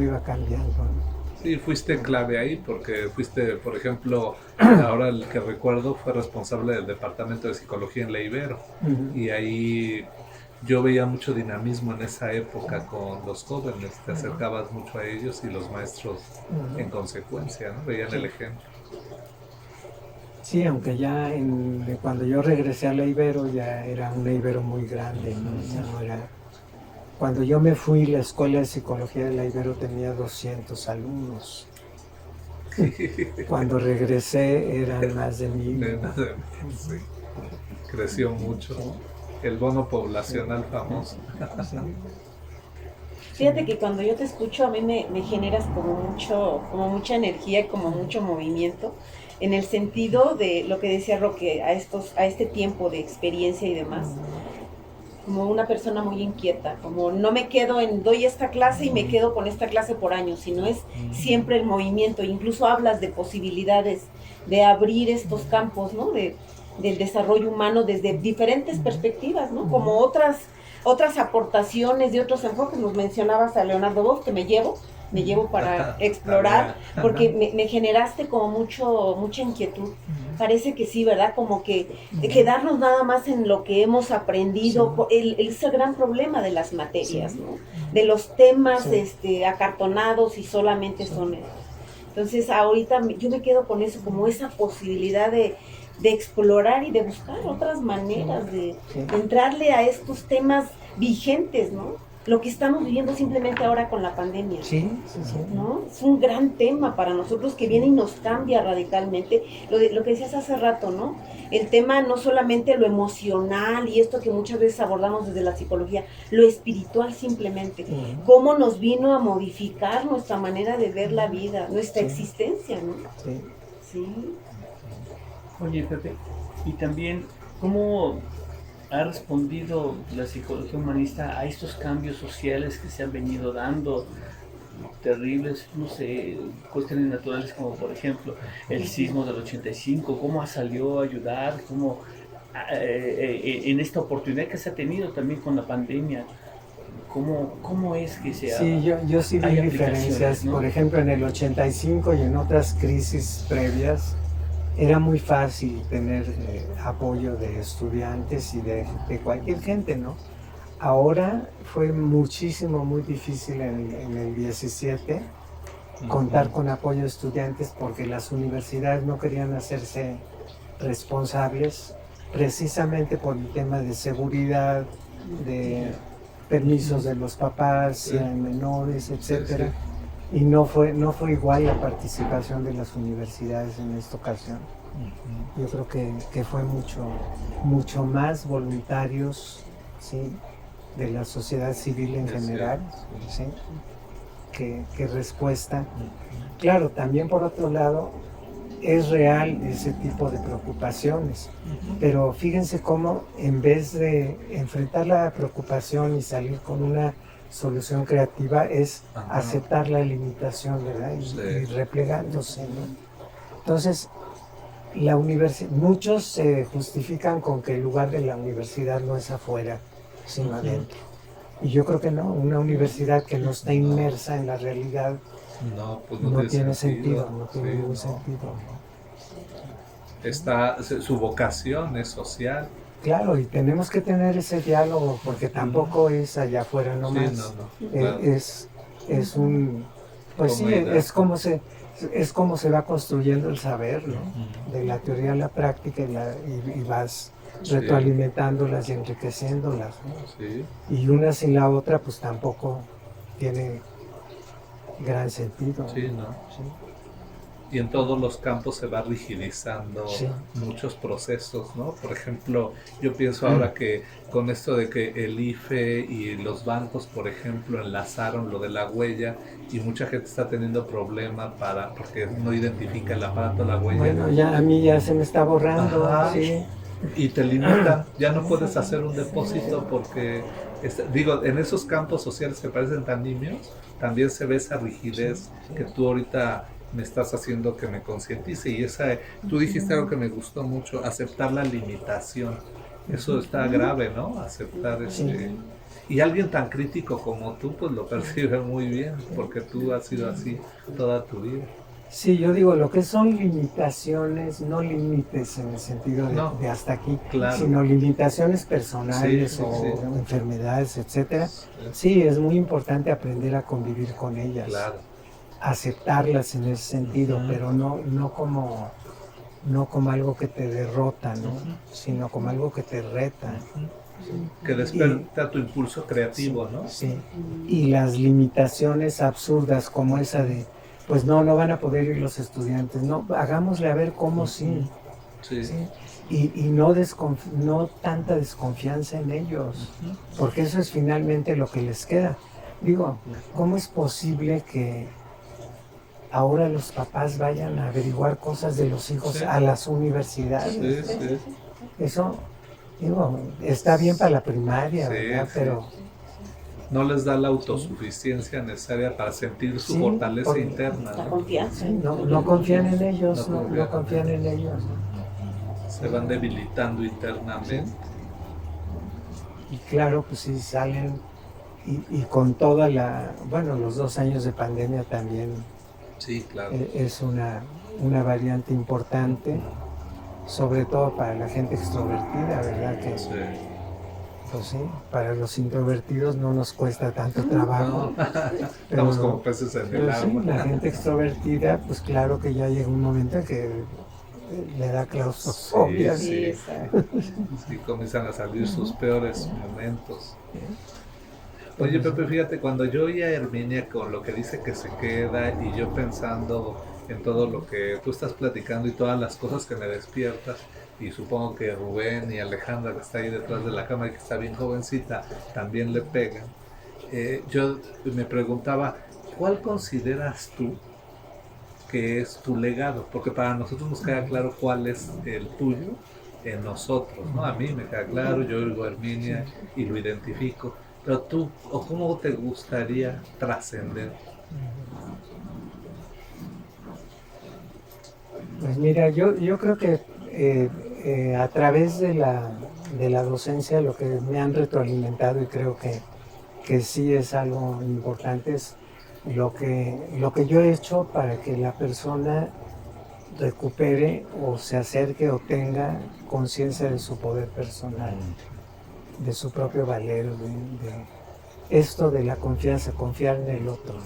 iba cambiando, ¿no? Sí, fuiste clave ahí porque fuiste, por ejemplo, ahora el que recuerdo fue responsable del departamento de psicología en la Ibero y ahí yo veía mucho dinamismo en esa época con los jóvenes, te acercabas mucho a ellos y los maestros en consecuencia, ¿no? Veían el ejemplo. Sí, aunque ya cuando yo regresé a la Ibero ya era una Ibero muy grande, ¿no? Ya no era. Cuando yo me fui, la Escuela de Psicología de la Ibero tenía 200 alumnos. Cuando regresé eran más de 1000. Sí. Creció mucho. El bono poblacional famoso. Sí. Fíjate que cuando yo te escucho a mí me generas como mucha energía y como mucho movimiento, en el sentido de lo que decía Roque, a este tiempo de experiencia y demás, como una persona muy inquieta, como no me quedo doy esta clase y me quedo con esta clase por años, sino es siempre el movimiento. Incluso hablas de posibilidades de abrir estos campos, ¿no? Del desarrollo humano desde diferentes perspectivas, ¿no? Como otras aportaciones de otros enfoques. Nos mencionabas a Leonardo Boff, que me llevo, me llevo para explorar, porque me generaste como mucha inquietud. Parece que sí, ¿verdad? Como que quedarnos nada más en lo que hemos aprendido, es el gran problema de las materias, ¿no? De los temas acartonados y solamente son... Entonces ahorita yo me quedo con eso, como esa posibilidad de explorar y de buscar otras maneras de entrarle a estos temas vigentes, ¿no? Lo que estamos viviendo simplemente ahora con la pandemia. Sí. ¿No? Es un gran tema para nosotros que viene y nos cambia radicalmente. Lo que decías hace rato, ¿no? El tema no solamente lo emocional y esto que muchas veces abordamos desde la psicología, lo espiritual simplemente. Cómo nos vino a modificar nuestra manera de ver la vida, nuestra existencia, ¿no? Sí. Oye, Pepe, y también, ¿cómo ha respondido la psicología humanista a estos cambios sociales que se han venido dando, terribles, no sé, cuestiones naturales como por ejemplo el sismo del 85? ¿Cómo salió a ayudar? ¿Cómo en esta oportunidad que se ha tenido también con la pandemia? ¿Cómo es que se ha... Sí, yo sí vi diferencias, ¿no? Por ejemplo, en el 85 y en otras crisis previas, era muy fácil tener apoyo de estudiantes y de cualquier gente, ¿no? Ahora fue muy difícil en el 17 contar con apoyo de estudiantes porque las universidades no querían hacerse responsables precisamente por el tema de seguridad, de permisos de los papás, si eran menores, etcétera. Y no fue igual la participación de las universidades en esta ocasión. Yo creo que fue mucho más voluntarios, ¿sí?, de la sociedad civil en general, ¿sí?, que respuesta. Claro, también por otro lado, es real ese tipo de preocupaciones, pero fíjense cómo en vez de enfrentar la preocupación y salir con una solución creativa es aceptar la limitación, ¿verdad? Y replegándose, ¿no? Entonces, muchos se justifican con que el lugar de la universidad no es afuera, sino adentro. Y yo creo que no, una universidad que no está inmersa en la realidad no tiene sentido, no tiene ningún sentido. Su vocación es social. Claro, y tenemos que tener ese diálogo porque tampoco es allá afuera nomás. Claro. Es un, pues sí, es como se va construyendo el saber, ¿no? De la teoría a la práctica y vas retroalimentándolas y enriqueciéndolas, ¿no? Y una sin la otra pues tampoco tiene gran sentido. Y en todos los campos se va rigidizando muchos procesos, ¿no? Por ejemplo, yo pienso ahora que con esto de que el IFE y los bancos, por ejemplo, enlazaron lo de la huella y mucha gente está teniendo problemas porque no identifica el aparato la huella. Bueno, a mí ya se me está borrando. Y te limitan, ya no puedes hacer un depósito porque, en esos campos sociales que parecen tan nimios, también se ve esa rigidez que tú ahorita me estás haciendo que me concientice. Y tú dijiste algo que me gustó mucho, aceptar la limitación. Eso está grave, ¿no? Aceptar Y alguien tan crítico como tú, pues lo percibe muy bien, porque tú has sido así toda tu vida. Sí, yo digo, lo que son limitaciones, no límites en el sentido de hasta aquí, sino limitaciones personales o enfermedades, etcétera. Sí, es muy importante aprender a convivir con ellas, aceptarlas en ese sentido, pero no como algo que te derrota, ¿no? Sino como algo que te reta. Que despierta tu impulso creativo, ¿no? Sí, y las limitaciones absurdas como esa de pues no van a poder ir los estudiantes, no, hagámosle a ver cómo sí. Y no tanta desconfianza en ellos, porque eso es finalmente lo que les queda. Digo, ¿cómo es posible que ahora los papás vayan a averiguar cosas de los hijos a las universidades? Eso, digo, está bien para la primaria, ¿verdad? Pero no les da la autosuficiencia necesaria para sentir su fortaleza interna, ¿no? La confianza. No confían en ellos, no confían en ellos. Se van debilitando internamente. Y claro, pues si salen y con toda los 2 años de pandemia también Sí, claro. es una variante importante, sobre todo para la gente extrovertida, ¿verdad? Que, Sí. pues sí, para los introvertidos no nos cuesta tanto trabajo. Estamos como peces en el pero sí, agua. la gente extrovertida, pues claro que ya llega un momento en que le da claustrofobia. Sí, sí. exacto. Sí, comienzan a salir sus peores momentos. Oye, Pepe, fíjate, cuando yo oí a Herminia con lo que dice que se queda y yo pensando en todo lo que tú estás platicando y todas las cosas que me despiertas, y supongo que Rubén y Alejandra, que está ahí detrás de la cámara y que está bien jovencita, también le pegan, yo me preguntaba, ¿cuál consideras tú que es tu legado? Porque para nosotros nos queda claro cuál es el tuyo en nosotros, ¿no? A mí me queda claro, yo oigo a Herminia y lo identifico, pero tú, ¿o cómo te gustaría trascender? Pues mira, yo creo que a través de la docencia lo que me han retroalimentado y creo que sí es algo importante es lo que yo he hecho para que la persona recupere o se acerque o tenga conciencia de su poder personal, de su propio valer, de esto de la confianza, confiar en el otro, ¿no?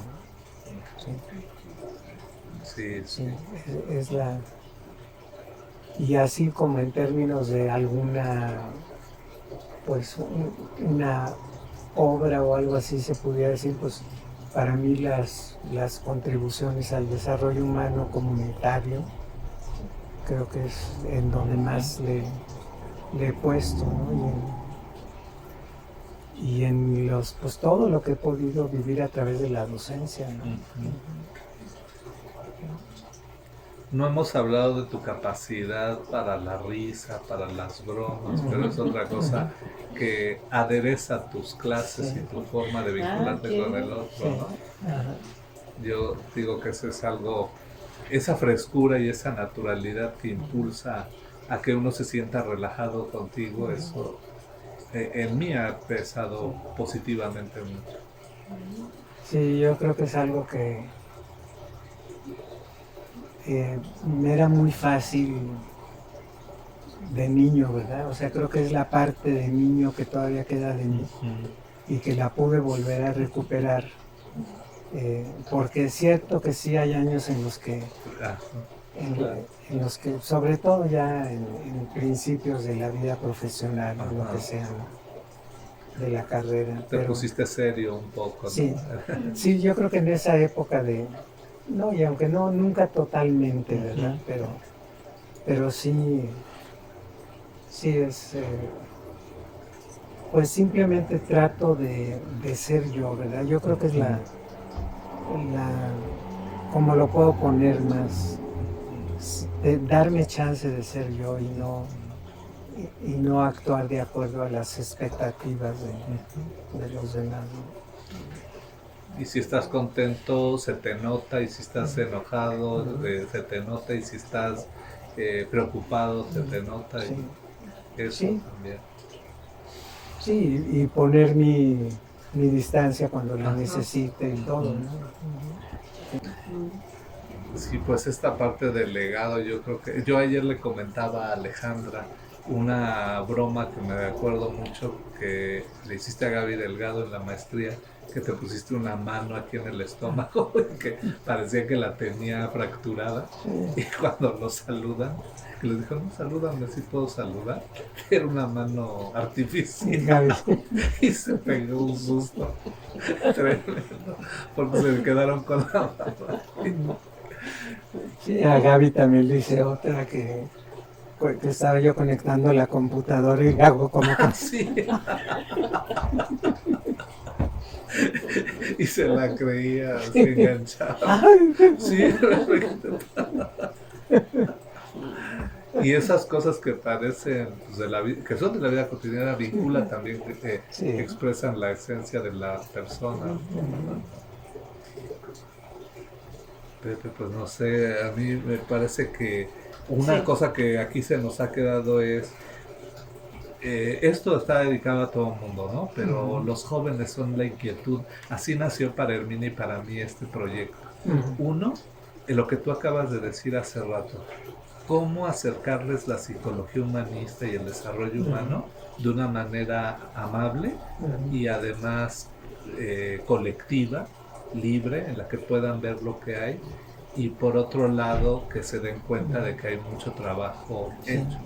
¿Sí? Sí, Sí, es la... Y así como en términos de alguna, pues una obra o algo así se pudiera decir, pues para mí las contribuciones al desarrollo humano comunitario creo que es en donde más le he puesto, ¿no? Y en los, pues todo lo que he podido vivir a través de la docencia, ¿no? no hemos hablado de tu capacidad para la risa, para las bromas, pero es otra cosa que adereza tus clases y tu forma de vincularte con el otro, ¿no? Ajá. Yo digo que eso es algo, esa frescura y esa naturalidad que impulsa a que uno se sienta relajado contigo, eso en mí ha pesado positivamente mucho. Sí, yo creo que es algo que me era muy fácil de niño, ¿verdad? O sea, creo que es la parte de niño que todavía queda de mí y que la pude volver a recuperar. Porque es cierto que sí hay años en los que, en los que sobre todo ya en principios de la vida profesional, o lo que sea, ¿no? De la carrera. Te pusiste serio un poco, ¿no? Sí, sí, yo creo que en esa época de, no, y aunque no, nunca totalmente, ¿verdad? Pero sí es, pues simplemente trato de ser yo, ¿verdad? Yo creo que es como lo puedo poner más, de darme chance de ser yo y no actuar de acuerdo a las expectativas de los demás, ¿no? Y si estás contento, se te nota, y si estás enojado, se te nota, y si estás preocupado, se te nota, Sí. y eso Sí. también. Sí, y poner mi distancia cuando la necesite y todo, ¿no? Sí, pues esta parte del legado, yo creo que... Yo ayer le comentaba a Alejandra una broma que me acuerdo mucho que le hiciste a Gaby Delgado en la maestría, que te pusiste una mano aquí en el estómago y que parecía que la tenía fracturada. Y cuando lo saludan, que les dijo, no, salúdame, sí puedo saludar. Era una mano artificial. Y se pegó un susto tremendo, porque se quedaron con la mano. Sí, a Gaby también le hice otra que estaba yo conectando la computadora y hago como que... Sí. Y se la creía así enganchada. Sí, y esas cosas que parecen pues, de la vida, que son de la vida cotidiana, vincula también, que expresan la esencia de la persona. Pepe, pues no sé, a mí me parece que una cosa que aquí se nos ha quedado es esto está dedicado a todo el mundo, ¿no? Pero los jóvenes son la inquietud. Así nació para Herminia y para mí este proyecto. Uno, en lo que tú acabas de decir hace rato, cómo acercarles la psicología humanista y el desarrollo humano de una manera amable y además colectiva, libre, en la que puedan ver lo que hay, y por otro lado que se den cuenta de que hay mucho trabajo hecho.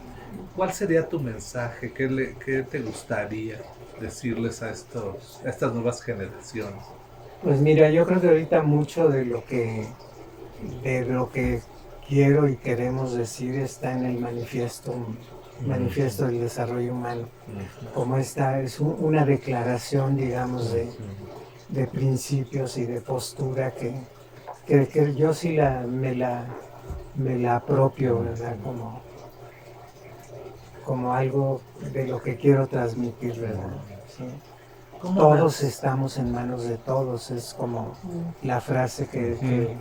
¿Cuál sería tu mensaje? ¿Qué te gustaría decirles a estas nuevas generaciones? Pues mira, yo creo que ahorita mucho de lo que quiero y queremos decir está en el manifiesto del desarrollo humano. Como esta es una declaración, digamos, de principios y de postura que yo sí me la apropio, ¿verdad? Como algo de lo que quiero transmitir, ¿verdad? ¿Sí? Todos estamos en manos de todos, es como la frase que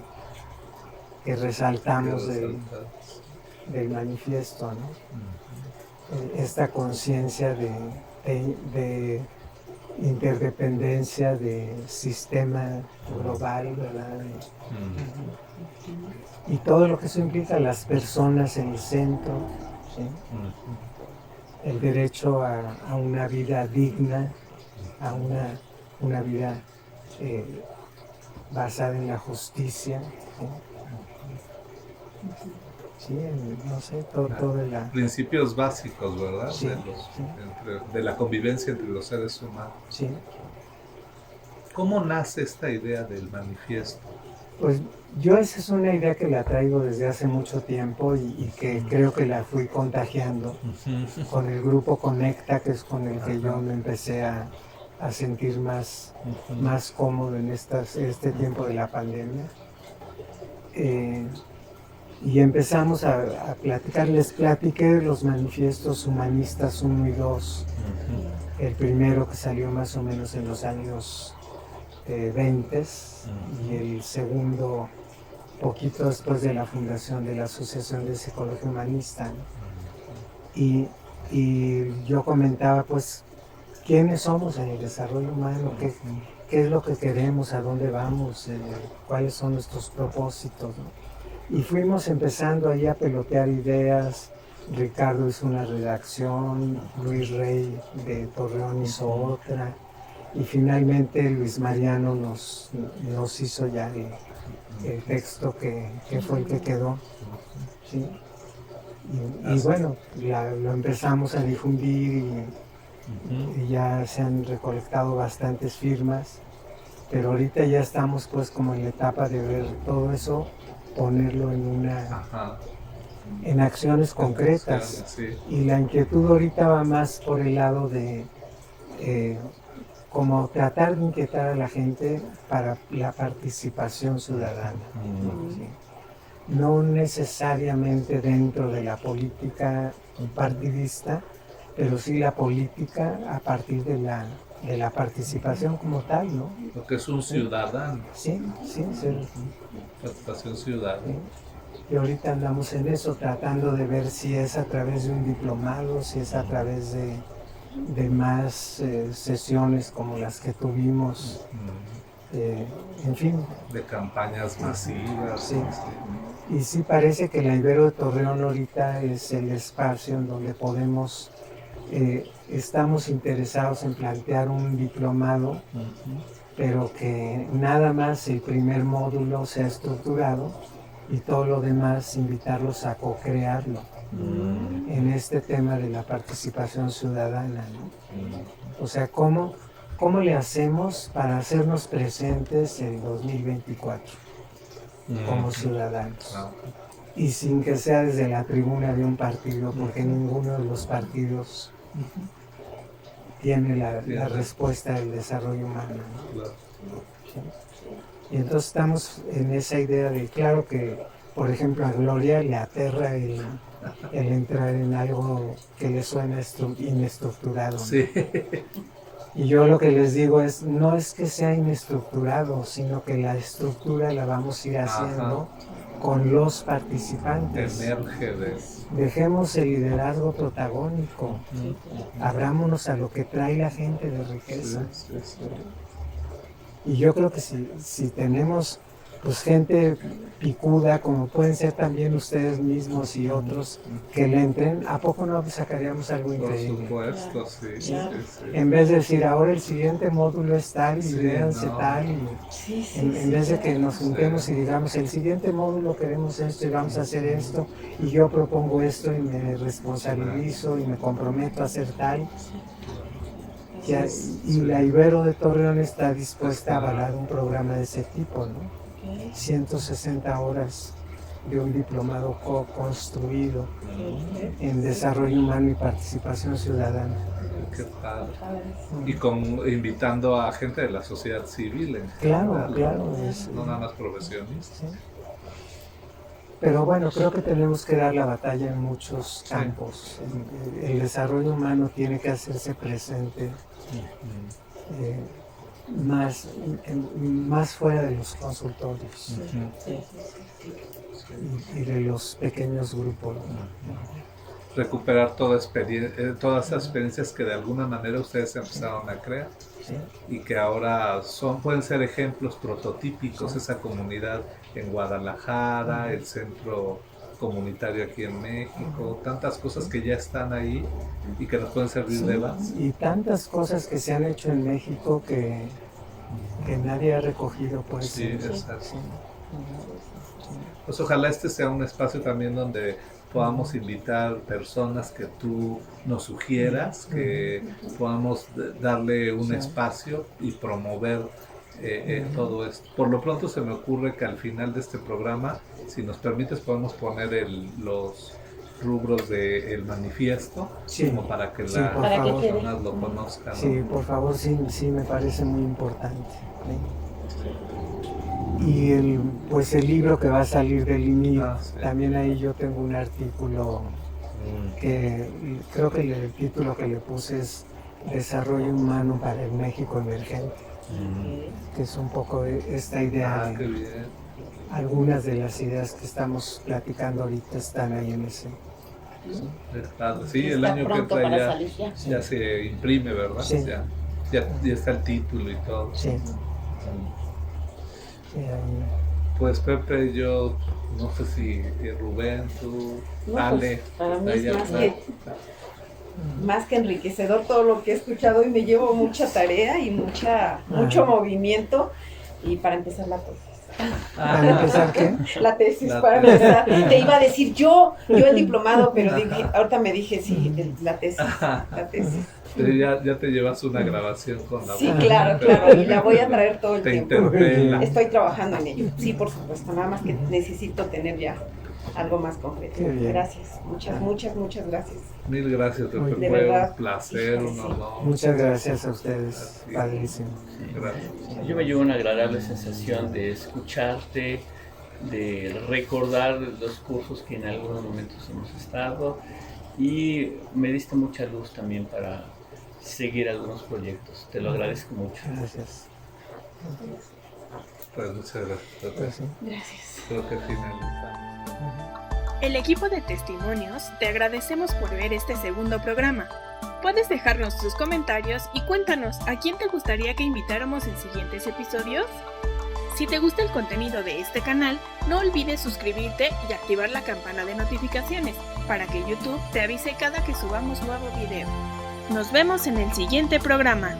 resaltamos del manifiesto, ¿no? Esta conciencia de interdependencia, de sistema global, ¿verdad? Y todo lo que eso implica, las personas en el centro, ¿sí? El derecho a una vida digna, a una vida basada en la justicia, ¿sí? Sí, no sé, todo principios básicos, ¿verdad? Sí, de la convivencia entre los seres humanos. Sí. ¿Cómo nace esta idea del manifiesto? Pues yo esa es una idea que la traigo desde hace mucho tiempo y que creo que la fui contagiando con el grupo Conecta, que es con el que yo me empecé a sentir más cómodo en este tiempo de la pandemia. Y empezamos a platicar, les platiqué los manifiestos humanistas 1 y 2, el primero que salió más o menos en los años 20 y el segundo poquito después de la fundación de la Asociación de Psicología Humanista. Y yo comentaba pues quiénes somos en el desarrollo humano, qué es lo que queremos, a dónde vamos, cuáles son nuestros propósitos, ¿no? Y fuimos empezando ahí a pelotear ideas. Ricardo hizo una redacción, Luis Rey de Torreón hizo otra, y finalmente Luis Mariano nos hizo ya el texto que fue el que quedó, ¿sí? Y bueno, lo empezamos a difundir y ya se han recolectado bastantes firmas, pero ahorita ya estamos pues como en la etapa de ver todo eso, ponerlo en acciones concretas. Sí. Y la inquietud ahorita va más por el lado de como tratar de inquietar a la gente para la participación ciudadana. ¿Sí? No necesariamente dentro de la política partidista, pero sí la política a partir de la participación como tal, ¿no? Lo que es un ciudadano. Sí. Participación ciudadana. Sí. Y ahorita andamos en eso, tratando de ver si es a través de un diplomado, si es a través de más sesiones como las que tuvimos, en fin. De campañas masivas. Sí. Y sí parece que la Ibero de Torreón ahorita es el espacio en donde podemos, estamos interesados en plantear un diplomado, pero que nada más el primer módulo sea estructurado y todo lo demás invitarlos a co-crearlo en este tema de la participación ciudadana, ¿no? O sea, ¿cómo le hacemos para hacernos presentes en 2024 como ciudadanos? Y sin que sea desde la tribuna de un partido, porque ninguno de los partidos tiene la respuesta del desarrollo humano, ¿no? ¿Sí? Y entonces estamos en esa idea de, claro que, por ejemplo, a Gloria le aterra el entrar en algo que le suena inestructurado, ¿no? Sí. Y yo lo que les digo es, no es que sea inestructurado, sino que la estructura la vamos a ir haciendo con los participantes. Emerge de... Dejemos el liderazgo protagónico, abrámonos a lo que trae la gente de riqueza. Y yo creo que si tenemos pues gente picuda, como pueden ser también ustedes mismos y otros que le entren, ¿a poco no sacaríamos algo increíble? Por supuesto, sí. En vez de decir, ahora el siguiente módulo es tal y véanse tal, y en vez de que nos juntemos y digamos, el siguiente módulo queremos esto y vamos a hacer esto, y yo propongo esto y me responsabilizo y me comprometo a hacer tal. Y la Ibero de Torreón está dispuesta a avalar un programa de ese tipo, ¿no? 160 horas de un diplomado co-construido en desarrollo humano y participación ciudadana. Qué padre. Y invitando a gente de la sociedad civil en Claro. no nada más profesionistas. Sí. Pero bueno, creo que tenemos que dar la batalla en muchos campos. El desarrollo humano tiene que hacerse presente más fuera de los consultorios y de los pequeños grupos. Recuperar todas esas experiencias que de alguna manera ustedes empezaron a crear y que ahora pueden ser ejemplos prototípicos, esa comunidad en Guadalajara, el centro comunitario aquí en México, tantas cosas que ya están ahí y que nos pueden servir de base. Y tantas cosas que se han hecho en México que nadie ha recogido, pues. Sí, exacto. Pues ojalá este sea un espacio también donde podamos invitar personas que tú nos sugieras, que podamos darle un espacio y promover todo esto. Por lo pronto se me ocurre que al final de este programa, si nos permites, podemos poner los rubros del manifiesto, como para que las personas lo conozcan, ¿no? Sí, por favor, sí, me parece muy importante. Y el libro que va a salir del INIR, también ahí yo tengo un artículo que creo que el título que le puse es Desarrollo Humano para el México Emergente, que es un poco esta idea de algunas de las ideas que estamos platicando ahorita están ahí en ese. Sí, el año que entra ya Sí. se imprime, ¿verdad? Sí. Ya está el título y todo. Sí. Pues Pepe, yo no sé si Rubén, tú, Ale, para mí es más que enriquecedor todo lo que he escuchado y me llevo mucha tarea y mucho movimiento, y para empezar la tesis. ¿Para empezar qué? La tesis, para empezar. Te iba a decir yo el diplomado, pero ahorita me dije sí, la tesis. Ya te llevas una grabación con la Sí, voz. claro, y la voy a traer todo el tiempo. Interpela. Estoy trabajando en ello, sí, por supuesto, nada más que necesito tener ya algo más concreto. Gracias, muchas gracias. Mil gracias, Pepe, De fue verdad. un placer, un honor. Muchas gracias a ustedes, padrísimo. Gracias. Yo me llevo una agradable sensación de escucharte, de recordar los cursos que en algunos momentos hemos estado, y me diste mucha luz también para seguir algunos proyectos. Te lo agradezco mucho. Gracias. Pues muchas gracias, Pepe. Pues sí. Gracias. Creo que finalizamos. El equipo de testimonios te agradecemos por ver este segundo programa. Puedes dejarnos tus comentarios y cuéntanos a quién te gustaría que invitáramos en siguientes episodios. Si te gusta el contenido de este canal, no olvides suscribirte y activar la campana de notificaciones para que YouTube te avise cada que subamos nuevo video. Nos vemos en el siguiente programa.